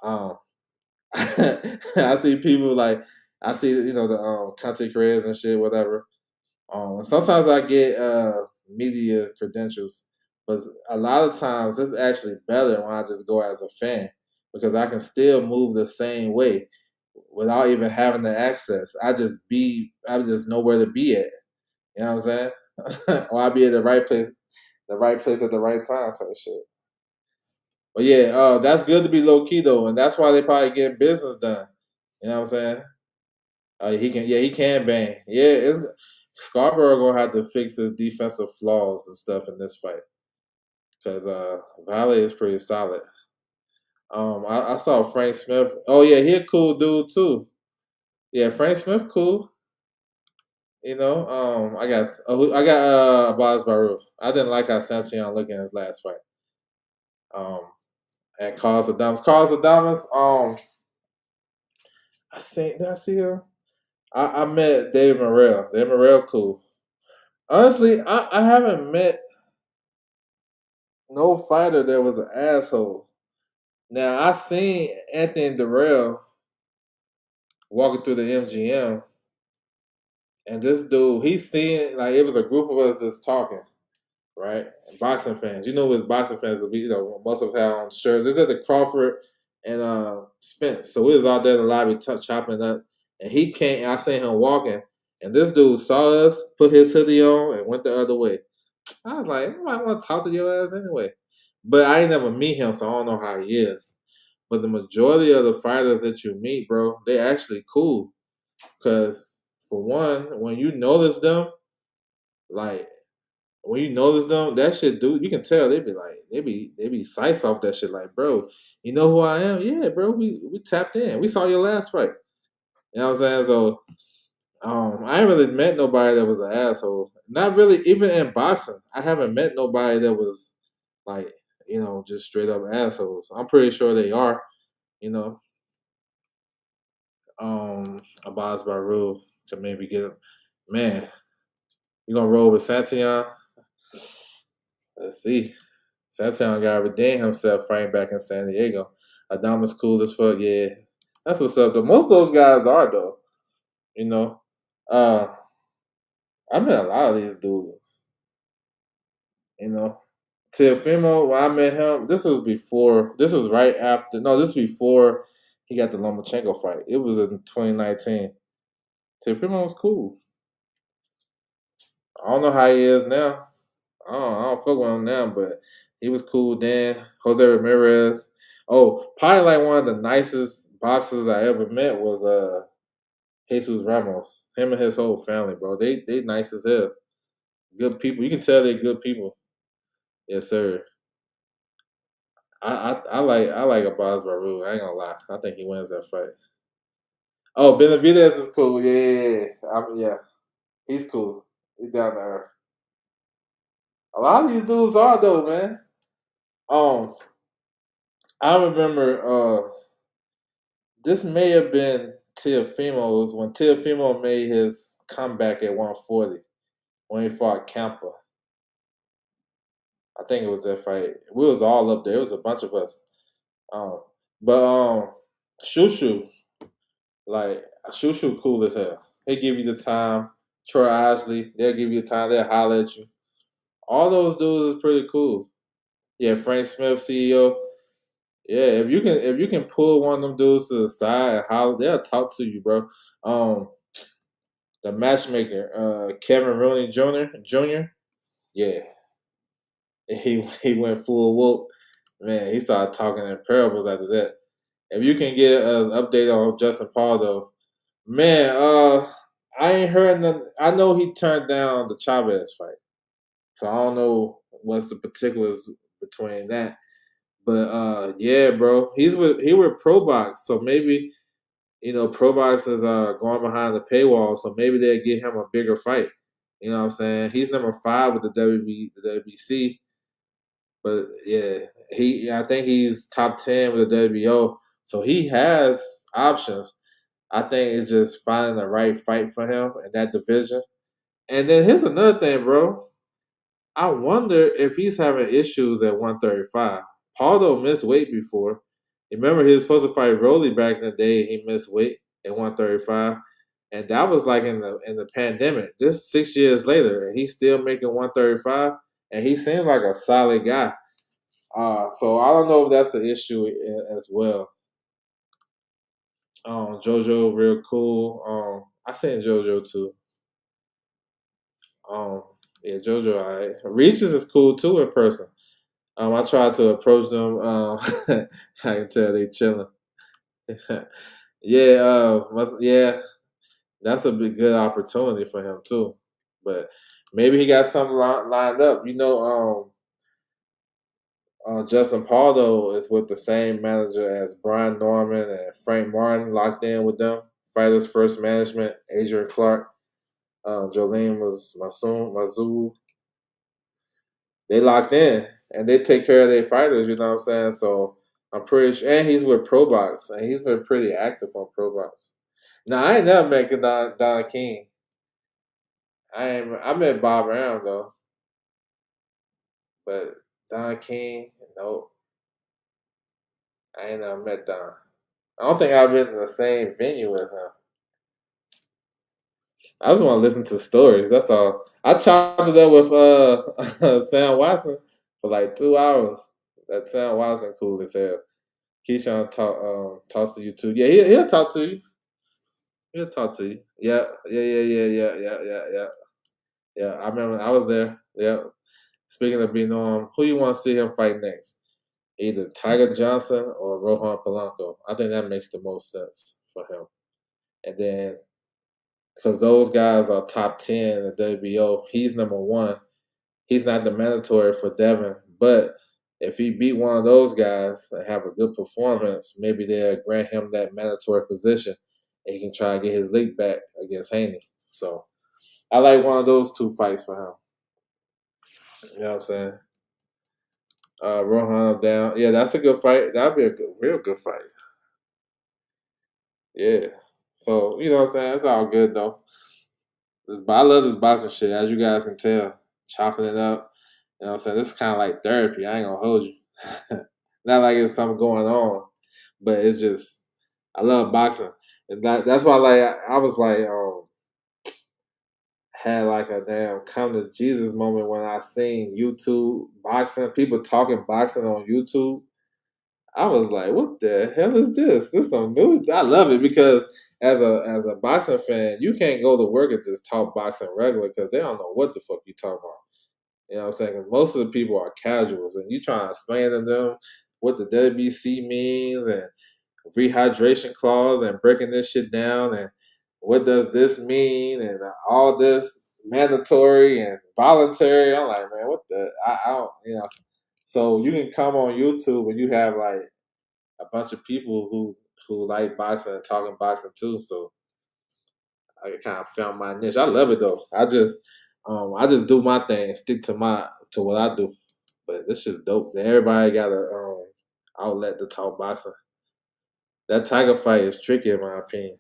um I see people like I see the content creators and shit whatever. Sometimes I get media credentials, but a lot of times it's actually better when I just go as a fan because I can still move the same way without even having the access. I just know where to be at. You know what I'm saying? Or I be at the right place at the right time type of shit. But yeah, that's good to be low key though, and that's why they probably get business done. You know what I'm saying? He can bang. Yeah, it's Scarborough gonna have to fix his defensive flaws and stuff in this fight because Valley is pretty solid. I saw Frank Smith. Oh yeah, he a cool dude too. Yeah, Frank Smith cool. I got Abbas Baruch. I didn't like how Santion looked in his last fight. Um, and Carlos Adamas. Carlos Adamas. Did I see him? I met Dave Morrell. Dave Morrell, cool. Honestly, I haven't met no fighter that was an asshole. Now I seen Anthony Durrell walking through the MGM, and this dude, he's seeing like it was a group of us just talking, right? Boxing fans, his boxing fans will be, most of them had on shirts. This at the Crawford and Spence, so we was out there in the lobby chopping up, and he came. And I seen him walking, and this dude saw us, put his hoodie on, and went the other way. I was like, I want to talk to your ass anyway. But I ain't never meet him, so I don't know how he is. But the majority of the fighters that you meet, bro, they actually cool. Cause for one, when you notice them, like that shit, dude, you can tell they be sights off that shit. Like, bro, you know who I am? Yeah, bro, we tapped in. We saw your last fight. You know what I'm saying? So I ain't really met nobody that was an asshole. Not really, even in boxing. I haven't met nobody that was like, just straight up assholes. I'm pretty sure they are, you know. Abbas Baru to maybe get him. Man, you gonna roll with Santion? Let's see. Santion gotta redeem himself fighting back in San Diego. Adamas cool as fuck, yeah. That's what's up though. Most of those guys are though, you know. Uh I met a lot of these dudes, you know. Teofimo, when I met him, this was right after, no, this was before he got the Lomachenko fight. It was in 2019. Teofimo was cool. I don't know how he is now. I don't fuck with him now, but he was cool then. Jose Ramirez. Oh, probably like one of the nicest boxers I ever met was Jesus Ramos. Him and his whole family, bro. They nice as hell. Good people. You can tell they're good people. Yes, sir. I like Abbas Baru. I ain't gonna lie. I think he wins that fight. Oh, Benavidez is cool. Yeah, yeah. He's cool. He's down to earth. A lot of these dudes are though, man. Um, I remember this may have been Teofimo's when Teofimo made his comeback at 140 when he fought Campa. I think it was that fight. We was all up there. It was a bunch of us. Um, but Shushu, like Shushu, cool as hell. They give you the time. Troy Osley, they'll give you the time. They'll holler at you. All those dudes is pretty cool. Yeah, Frank Smith, CEO. Yeah, if you can pull one of them dudes to the side and holler, they'll talk to you, bro. Um, the matchmaker, Kevin Rooney Jr. Yeah, he went full whoop. Man, he started talking in parables after that. If you can get an update on Justin Paul though, man, I ain't heard nothing. I know he turned down the Chavez fight, so I don't know what's the particulars between that. But yeah, bro, he with ProBox, so maybe ProBox is going behind the paywall, so maybe they'll get him a bigger fight. You know what I'm saying? He's number 5 with the WBC, but yeah, I think he's top 10 with the WBO, so he has options. I think it's just finding the right fight for him in that division. And then here's another thing, bro. I wonder if he's having issues at 135. Paul missed weight before. Remember, he was supposed to fight Rolly back in the day. He missed weight at 135, and that was like in the pandemic. This 6 years later, and he's still making 135, and he seemed like a solid guy. So I don't know if that's the issue as well. JoJo, real cool. I seen JoJo too. Um, yeah, JoJo, alright. Regis is cool too in person. I tried to approach them. I can tell they chilling. Yeah, yeah, that's a big good opportunity for him too. But maybe he got something lined up. Justin Paul though is with the same manager as Brian Norman and Frank Martin, locked in with them. Fighters First Management, Adrian Clark, Jolene was Mazul. They locked in and they take care of their fighters. You know what I'm saying? So I'm pretty sure. And he's with ProBox, and he's been pretty active on ProBox. Now I ain't never met Don King. I met Bob Arum though, but Don King, nope. I ain't never met Don. I don't think I've been in the same venue with him. I just want to listen to stories. That's all. I chopped it up with Sam Watson for like 2 hours. That Sam Watson cool as hell. Keyshawn talks to you too. Yeah, he'll talk to you. He'll talk to you. Yeah, yeah. Yeah, I remember I was there. Yeah. Speaking of being on, who you want to see him fight next? Either Tiger Johnson or Rohan Polanco. I think that makes the most sense for him. And then because those guys are top 10 in the WBO, he's number 1. He's not the mandatory for Devin, but if he beat one of those guys and have a good performance, maybe they'll grant him that mandatory position and he can try and get his league back against Haney. So I like one of those 2 fights for him. You know what I'm saying? Rohan down. Yeah, that's a good fight. That'd be a real good fight. Yeah. So, you know what I'm saying? It's all good though. But I love this boxing shit, as you guys can tell. Chopping it up. You know what I'm saying? This is kind of like therapy. I ain't gonna hold you. Not like it's something going on, but it's just I love boxing, and that's why I was like had like a damn come to Jesus moment when I seen YouTube boxing, people talking boxing on YouTube. I was like, what the hell is this? This some new. I love it because as a boxing fan, you can't go to work and just talk boxing regular because they don't know what the fuck you talking about. You know what I'm saying? 'Cause most of the people are casuals, and you trying to explain to them what the WBC means and rehydration clause and breaking this shit down and what does this mean and all this mandatory and voluntary. I'm like, man, what the? I don't, you know. So you can come on YouTube and you have like a bunch of people who like boxing and talking boxing too. So I kind of found my niche. I love it though. I just do my thing, stick to what I do. But this is dope. Everybody got a outlet to talk boxing. That Tiger fight is tricky in my opinion.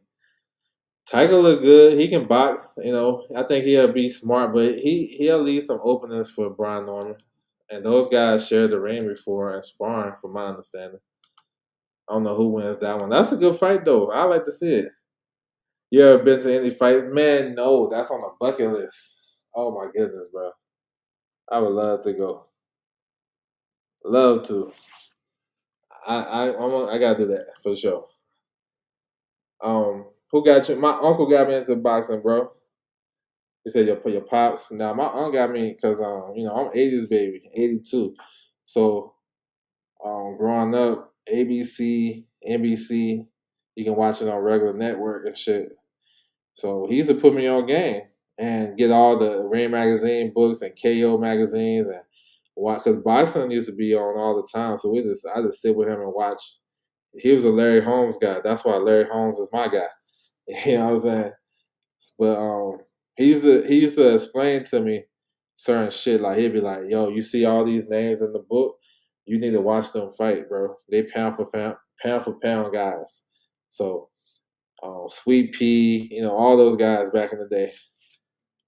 Tiger look good. He can box. You know, I think he'll be smart, but he'll leave some openings for Brian Norman. And those guys shared the ring before and sparring, from my understanding. I don't know who wins that one. That's a good fight though. I like to see it. You ever been to any fights? Man, no. That's on the bucket list. Oh my goodness, bro. I would love to go. Love to. I gotta do that for sure. Who got you? My uncle got me into boxing, bro. He said your pops. Now my uncle got me because I'm '80s baby, '82. So growing up, ABC, NBC, you can watch it on regular network and shit. So he used to put me on game and get all the Ring magazine books and KO magazines and watch because boxing used to be on all the time. So I just sit with him and watch. He was a Larry Holmes guy. That's why Larry Holmes is my guy. You know what I'm saying? But he used to explain to me certain shit. Like he'd be like, "Yo, you see all these names in the book? You need to watch them fight, bro. They pound for pound guys." So Sweet Pea, all those guys back in the day,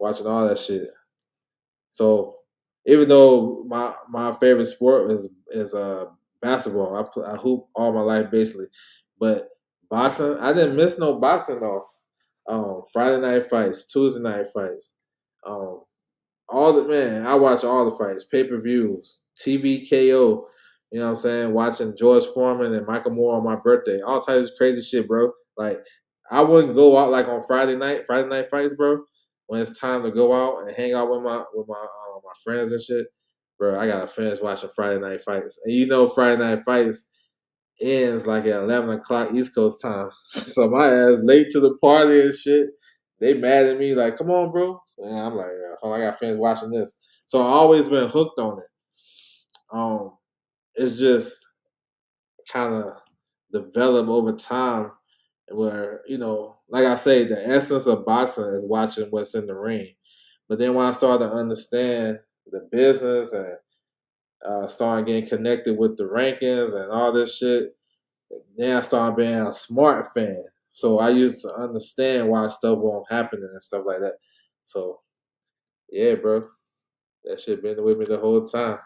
watching all that shit. So even though my favorite sport is basketball, I hoop all my life basically, but boxing I didn't miss no boxing though. Friday night fights, Tuesday night fights, um, all the man. I watch all the fights, pay per views, TV KO. You know what I'm saying? Watching George Foreman and Michael Moore on my birthday, all types of crazy shit, bro. Like I wouldn't go out like on Friday night fights, bro. When it's time to go out and hang out with my friends and shit, bro. I gotta finish watching Friday night fights, and Friday night fights ends like at 11 o'clock East Coast time. So my ass late to the party and shit. They mad at me like, come on, bro. And I'm like, oh, I got friends watching this. So I always been hooked on it. Um, it's just kind of developed over time where, like I say, the essence of boxing is watching what's in the ring. But then when I started to understand the business and started getting connected with the rankings and all this shit, then I started being a smart fan. So I used to understand why stuff won't happen and stuff like that. So yeah, bro, that shit been with me the whole time.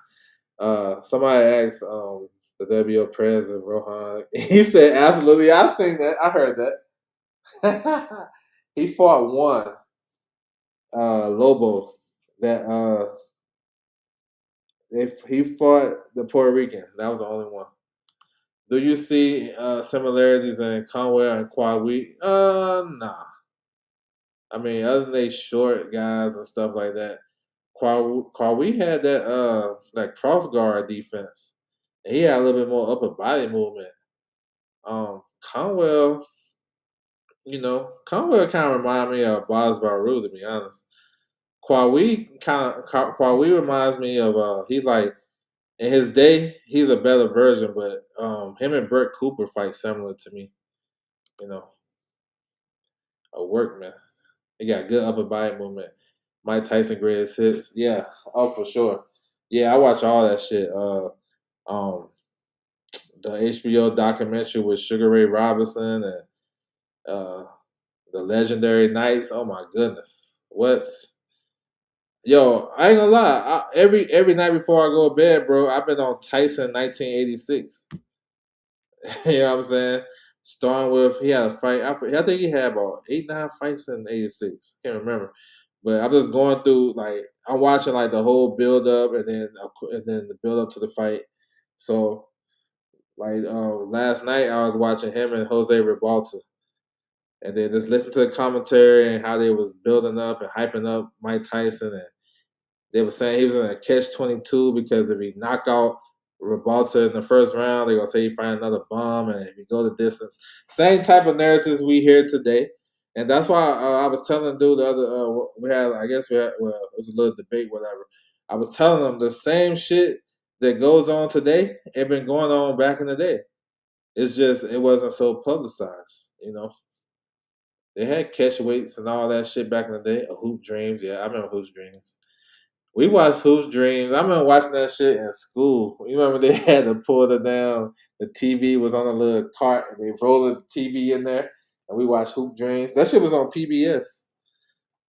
Somebody asked the WO president Rohan. He said, "Absolutely, I seen that. I heard that." He fought one Lobo that if he fought the Puerto Rican. That was the only one. Do you see similarities in Conway and Kwawi? Nah. I mean, other than they short guys and stuff like that, Kwawi had that cross guard defense. And he had a little bit more upper body movement. Conwell, Conwell kind of remind me of Baz Baru, to be honest. Kwawi reminds me of he like in his day he's a better version, but him and Burt Cooper fight similar to me. You know, a workman. He got good upper body movement. Mike Tyson greatest hits. Yeah, oh for sure. Yeah, I watch all that shit. Um, the HBO documentary with Sugar Ray Robinson and uh, the legendary nights. Oh my goodness, what? Yo, I ain't gonna lie. Every night before I go to bed, bro, I've been on Tyson 1986. You know what I'm saying? Starting with he had a fight. I think he had about 8, 9 fights in '86. Can't remember, but I'm just going through like I'm watching like the whole build up and then the build up to the fight. So Like last night, I was watching him and Jose Ribalta, and then just listen to the commentary and how they was building up and hyping up Mike Tyson, and they were saying he was in a catch-22 because if he knock out Ribalta in the first round, they're gonna say he find another bomb, and if he go the distance, same type of narratives we hear today, and that's why I was telling dude the other we had I guess we had well it was a little debate whatever. I was telling them the same shit that goes on today had been going on back in the day. It's just it wasn't so publicized, you know. They had catch weights and all that shit back in the day. Hoop Dreams, yeah, I remember Hoop Dreams. We watched Hoop Dreams. I remember watching that shit in school. You remember they had to pull it down. The TV was on a little cart and they rolled the TV in there, and we watched Hoop Dreams. That shit was on PBS.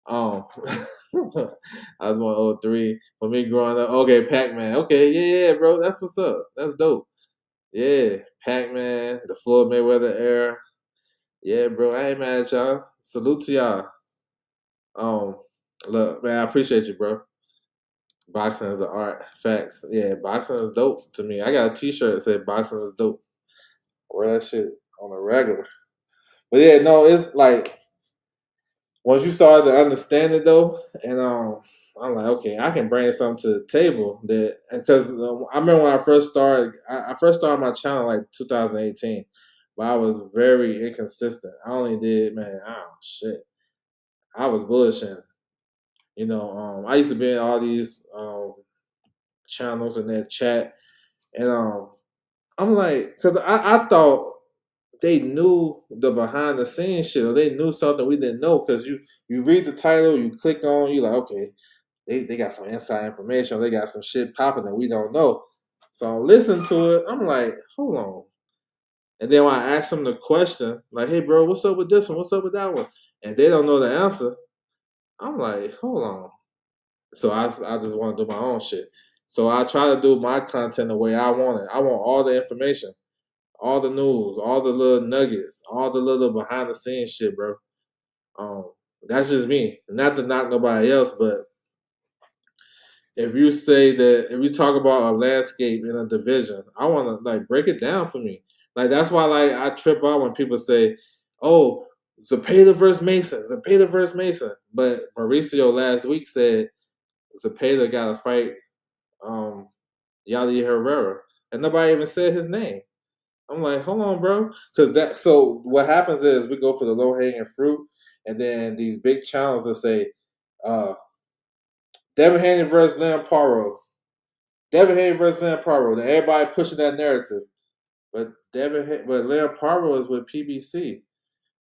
I was 103 for me growing up. Okay, Pac Man. Okay, yeah, bro. That's what's up. That's dope. Yeah, Pac Man, the Floyd Mayweather era. Yeah, bro. I ain't mad at y'all. Salute to y'all. Um, look, man, I appreciate you, bro. Boxing is an art. Facts. Yeah, boxing is dope to me. I got a T-shirt that said "Boxing is dope." I wear that shit on a regular. But yeah, no, it's like once you start to understand it though, and I'm like, okay, I can bring something to the table that because I remember when I first started. I first started my channel like 2018, but I was very inconsistent. I only did man, oh shit, I was bullshitting. I used to be in all these channels in that chat, and I'm like, because I thought they knew the behind the scenes shit, or they knew something we didn't know. Because you read the title, you click on, you like, okay, they got some inside information, they got some shit popping that we don't know. So I listen to it, I'm like, hold on. And then when I ask them the question, like, hey, bro, what's up with this one? What's up with that one? And they don't know the answer. I'm like, hold on. So I just want to do my own shit. So I try to do my content the way I want it. I want all the information, all the news, all the little nuggets, all the little behind the scenes shit, bro. Um, that's just me. Not to knock nobody else, but if you say that if you talk about a landscape in a division, I want to like break it down for me. Like that's why like I trip out when people say, "Oh, Zepeda versus Mason, Zepeda versus Mason," but Mauricio last week said Zepeda got to fight Yali Herrera, and nobody even said his name. I'm like, hold on, bro, because that. So what happens is we go for the low hanging fruit, and then these big challenges that say, Devin Haney versus Leon Paro, Devin Haney versus Leon Paro. Then everybody pushing that narrative, but but Leon Paro is with PBC.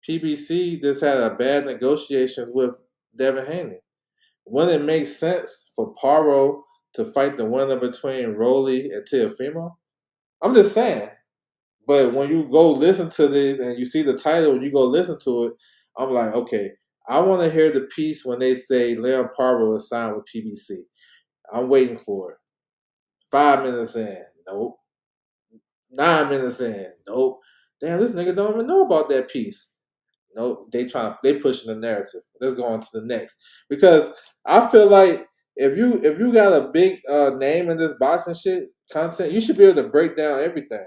PBC just had a bad negotiations with Devin Haney. Wouldn't it make sense for Paro to fight the winner between Rolly and Teofimo? I'm just saying. But when you go listen to this and you see the title and you go listen to it, I'm like, okay, I want to hear the piece when they say Leon Parvo is signed with PBC. I'm waiting for it. 5 minutes in, nope. 9 minutes in, nope. Damn, this nigga don't even know about that piece. Nope. They pushing the narrative. Let's go on to the next because I feel like if you got a big name in this boxing shit content, you should be able to break down everything.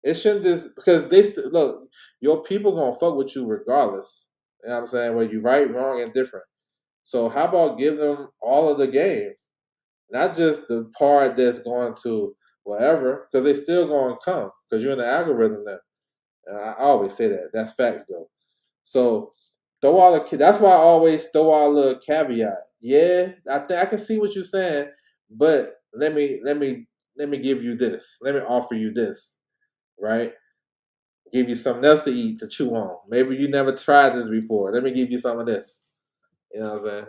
It shouldn't just because look, your people gonna fuck with you regardless. You know what I'm saying? Whether you right, wrong, and different. So how about give them all of the game, not just the part that's going to whatever, because they still gonna come because you're in the algorithm now. And I always say that. That's facts though. So throw all the. That's why I always throw all the caveat. Yeah, I think I can see what you're saying, but let me give you this. Let me offer you this, right? Give you something else to eat to chew on. Maybe you never tried this before. Let me give you some of this. You know what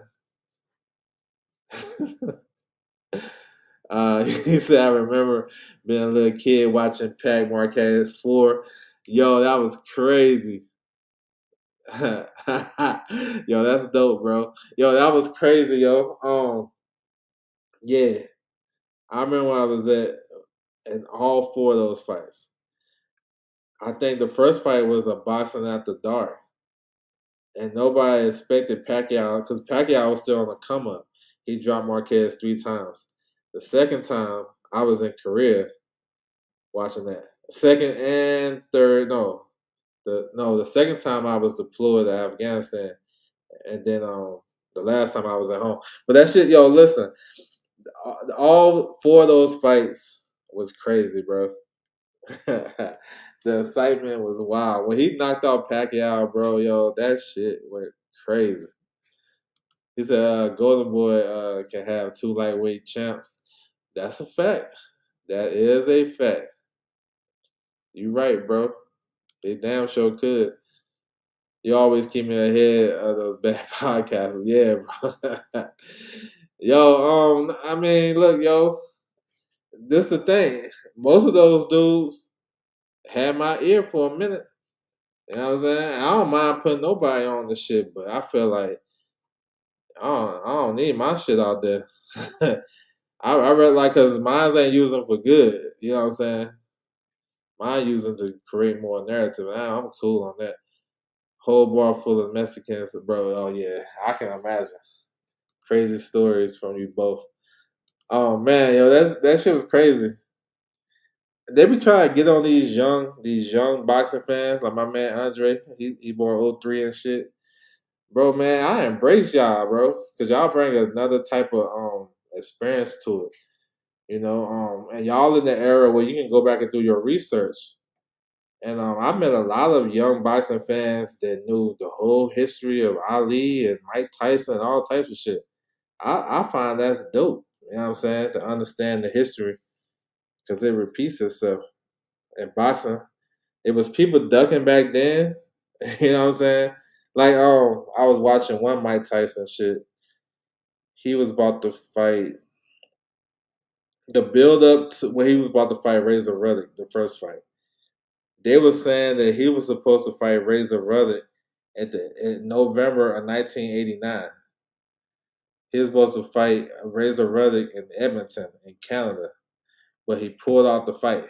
I'm saying? He said, I remember being a little kid watching Pac Marquez 4. Yo, that was crazy. Yo, that's dope, bro. Yo, that was crazy, yo. Yeah. I remember when I was at in all four of those fights. I think the first fight was a boxing after dark. And nobody expected Pacquiao because Pacquiao was still on the come up. He dropped Marquez 3 times. The second time, I was in Korea watching that. second and third. No, the second time I was deployed to Afghanistan, and then the last time I was at home. But that shit, yo, listen, all four of those fights was crazy, bro. The excitement was wild when he knocked out Pacquiao, bro. Yo, that shit went crazy. He said, "Golden Boy can have two lightweight champs." That's a fact. That is a fact. You right, bro. They damn sure could. You always keep me ahead of those bad podcasts. Yeah, bro. Yo, I mean, look, yo, this the thing. Most of those dudes had my ear for a minute. You know what I'm saying? I don't mind putting nobody on the shit, but I feel like I don't need my shit out there. I read like because mine ain't using for good. You know what I'm saying? Mine using to create more narrative. I'm cool on that. Whole bar full of Mexicans, bro. Oh yeah, I can imagine crazy stories from you both. Oh man, yo, that shit was crazy. They be trying to get on these young boxing fans, like my man Andre. He born '03 and shit. Bro, man, I embrace y'all, bro, because y'all bring another type of experience to it. And y'all in the era where you can go back and do your research. And I met a lot of young boxing fans that knew the whole history of Ali and Mike Tyson and all types of shit. I find that's dope. You know what I'm saying? To understand the history because it repeats itself. In boxing, it was people ducking back then. You know what I'm saying? Like I was watching one Mike Tyson shit. He was about to fight. The build up to when he was about to fight Razor Ruddock, the first fight. They were saying that he was supposed to fight Razor Ruddock in November of 1989. He was supposed to fight Razor Ruddock in Edmonton, in Canada, but he pulled out the fight,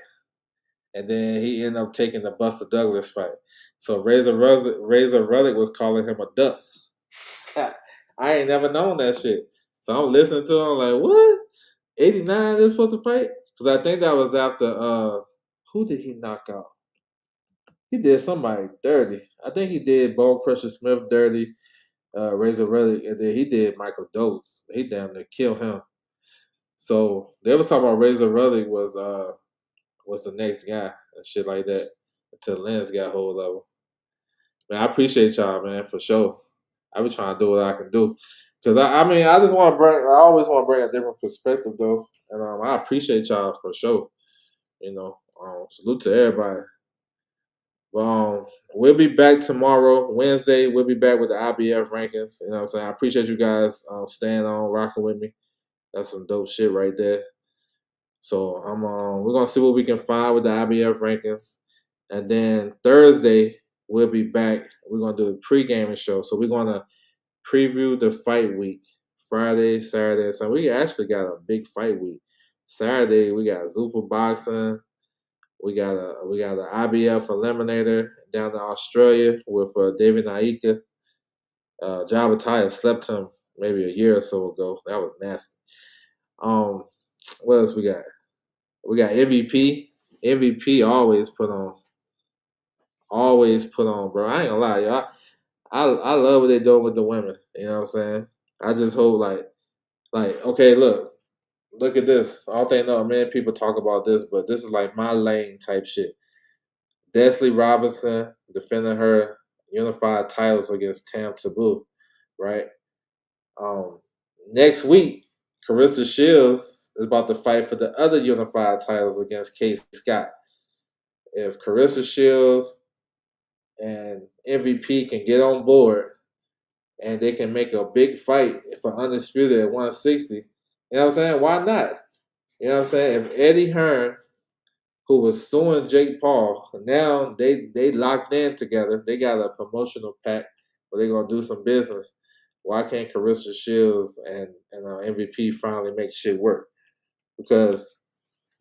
and then he ended up taking the Buster Douglas fight. So Razor Ruddock was calling him a duck. I ain't never known that shit. So I'm listening to him like, what? 89 they're supposed to fight? Because I think that was after who did he knock out? He did somebody dirty. I think he did Bone Crusher Smith dirty, Razor Ruddock, and then he did Michael Dose. He damn near killed him. So they was talking about Razor Ruddock was the next guy and shit like that until Lens got hold of him. Man, I appreciate y'all, man, for sure. I be trying to do what I can do. Cause I mean, I just want to bring. I always want to bring a different perspective, though, and I appreciate y'all for sure. Salute to everybody. We'll be back tomorrow, Wednesday. We'll be back with the IBF rankings. You know what I'm saying? I appreciate you guys staying on, rocking with me. That's some dope shit right there. So we're gonna see what we can find with the IBF rankings, and then Thursday we'll be back. We're gonna do a pre-gaming show. So we're gonna preview the fight week. Friday, Saturday, so we actually got a big fight week. Saturday we got Zuffa boxing. We got an IBF eliminator down in Australia with David Naika. Jabataya slept him maybe a year or so ago. That was nasty. What else we got? We got MVP. MVP always put on. Always put on, bro. I ain't gonna lie, y'all. I love what they're doing with the women. You know what I'm saying? I just hope okay, look at this. I don't think many people talk about this, but this is like my lane type shit. Desley Robinson defending her unified titles against Tam Taboo, right? Next week, Carissa Shields is about to fight for the other unified titles against Kate Scott. If Carissa Shields and MVP can get on board and they can make a big fight for Undisputed at 160, you know what I'm saying? Why not? You know what I'm saying? If Eddie Hearn, who was suing Jake Paul, now they locked in together. They got a promotional pack where they're gonna do some business. Why can't Carissa Shields and MVP finally make shit work? Because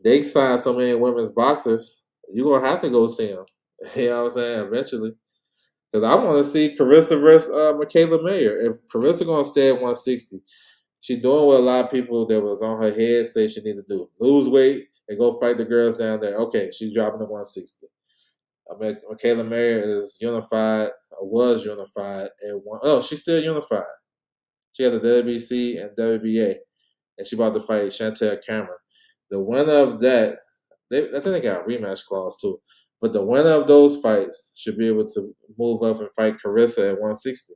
they signed so many women's boxers, you're gonna have to go see them. You know what I'm saying? Eventually. Because I want to see Carissa versus Michaela Mayer. If Carissa gonna stay at 160, she doing what a lot of people that was on her head say she need to do: lose weight, and go fight the girls down there. Okay, she's dropping to 160. I mean, Michaela Mayer is unified, or was unified at one. Oh, she's still unified. She had the WBC and WBA, and she about to fight Chantel Cameron. The winner of that, I think they got a rematch clause too. But the winner of those fights should be able to move up and fight Carissa at 160.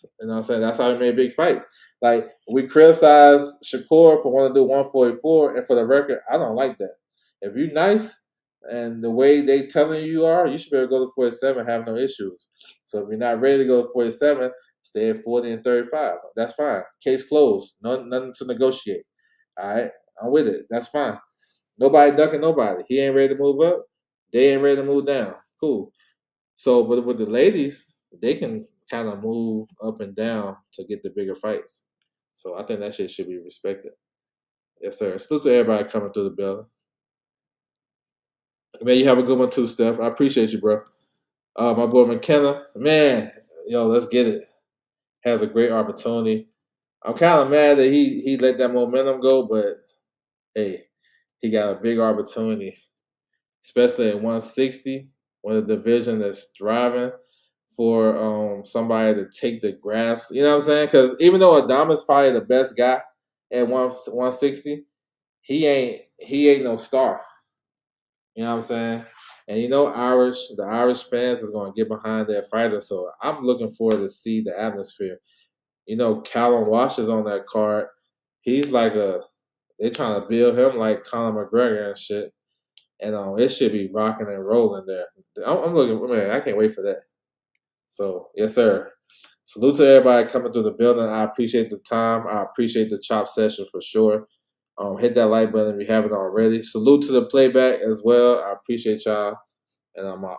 You know what I'm saying? That's how we made big fights. Like, we criticize Shakur for wanting to do 144, and for the record, I don't like that. If you're nice and the way they telling you are, you should be able to go to 47 and have no issues. So if you're not ready to go to 47, stay at 40 and 35. That's fine. Case closed. Nothing to negotiate. All right? I'm with it. That's fine. Nobody ducking nobody. He ain't ready to move up. They ain't ready to move down. Cool. So, but with the ladies, they can kind of move up and down to get the bigger fights. So I think that shit should be respected. Yes, sir. Salute to everybody coming through the building. Man, you have a good one too, Steph. I appreciate you, bro. My boy McKenna, man, yo, let's get it. Has a great opportunity. I'm kind of mad that he let that momentum go, but hey, he got a big opportunity, especially at 160, when the division is thriving for somebody to take the grabs. You know what I'm saying? Because even though Adama's probably the best guy at 160, he ain't no star. You know what I'm saying? And the Irish fans is going to get behind that fighter. So I'm looking forward to see the atmosphere. Callum Wash is on that card. He's like they trying to build him like Conor McGregor and shit. And it should be rocking and rolling there. I'm looking, man, I can't wait for that. So, yes, sir. Salute to everybody coming through the building. I appreciate the time. I appreciate the chop session for sure. Hit that like button if you haven't already. Salute to the playback as well. I appreciate y'all, and I'm out.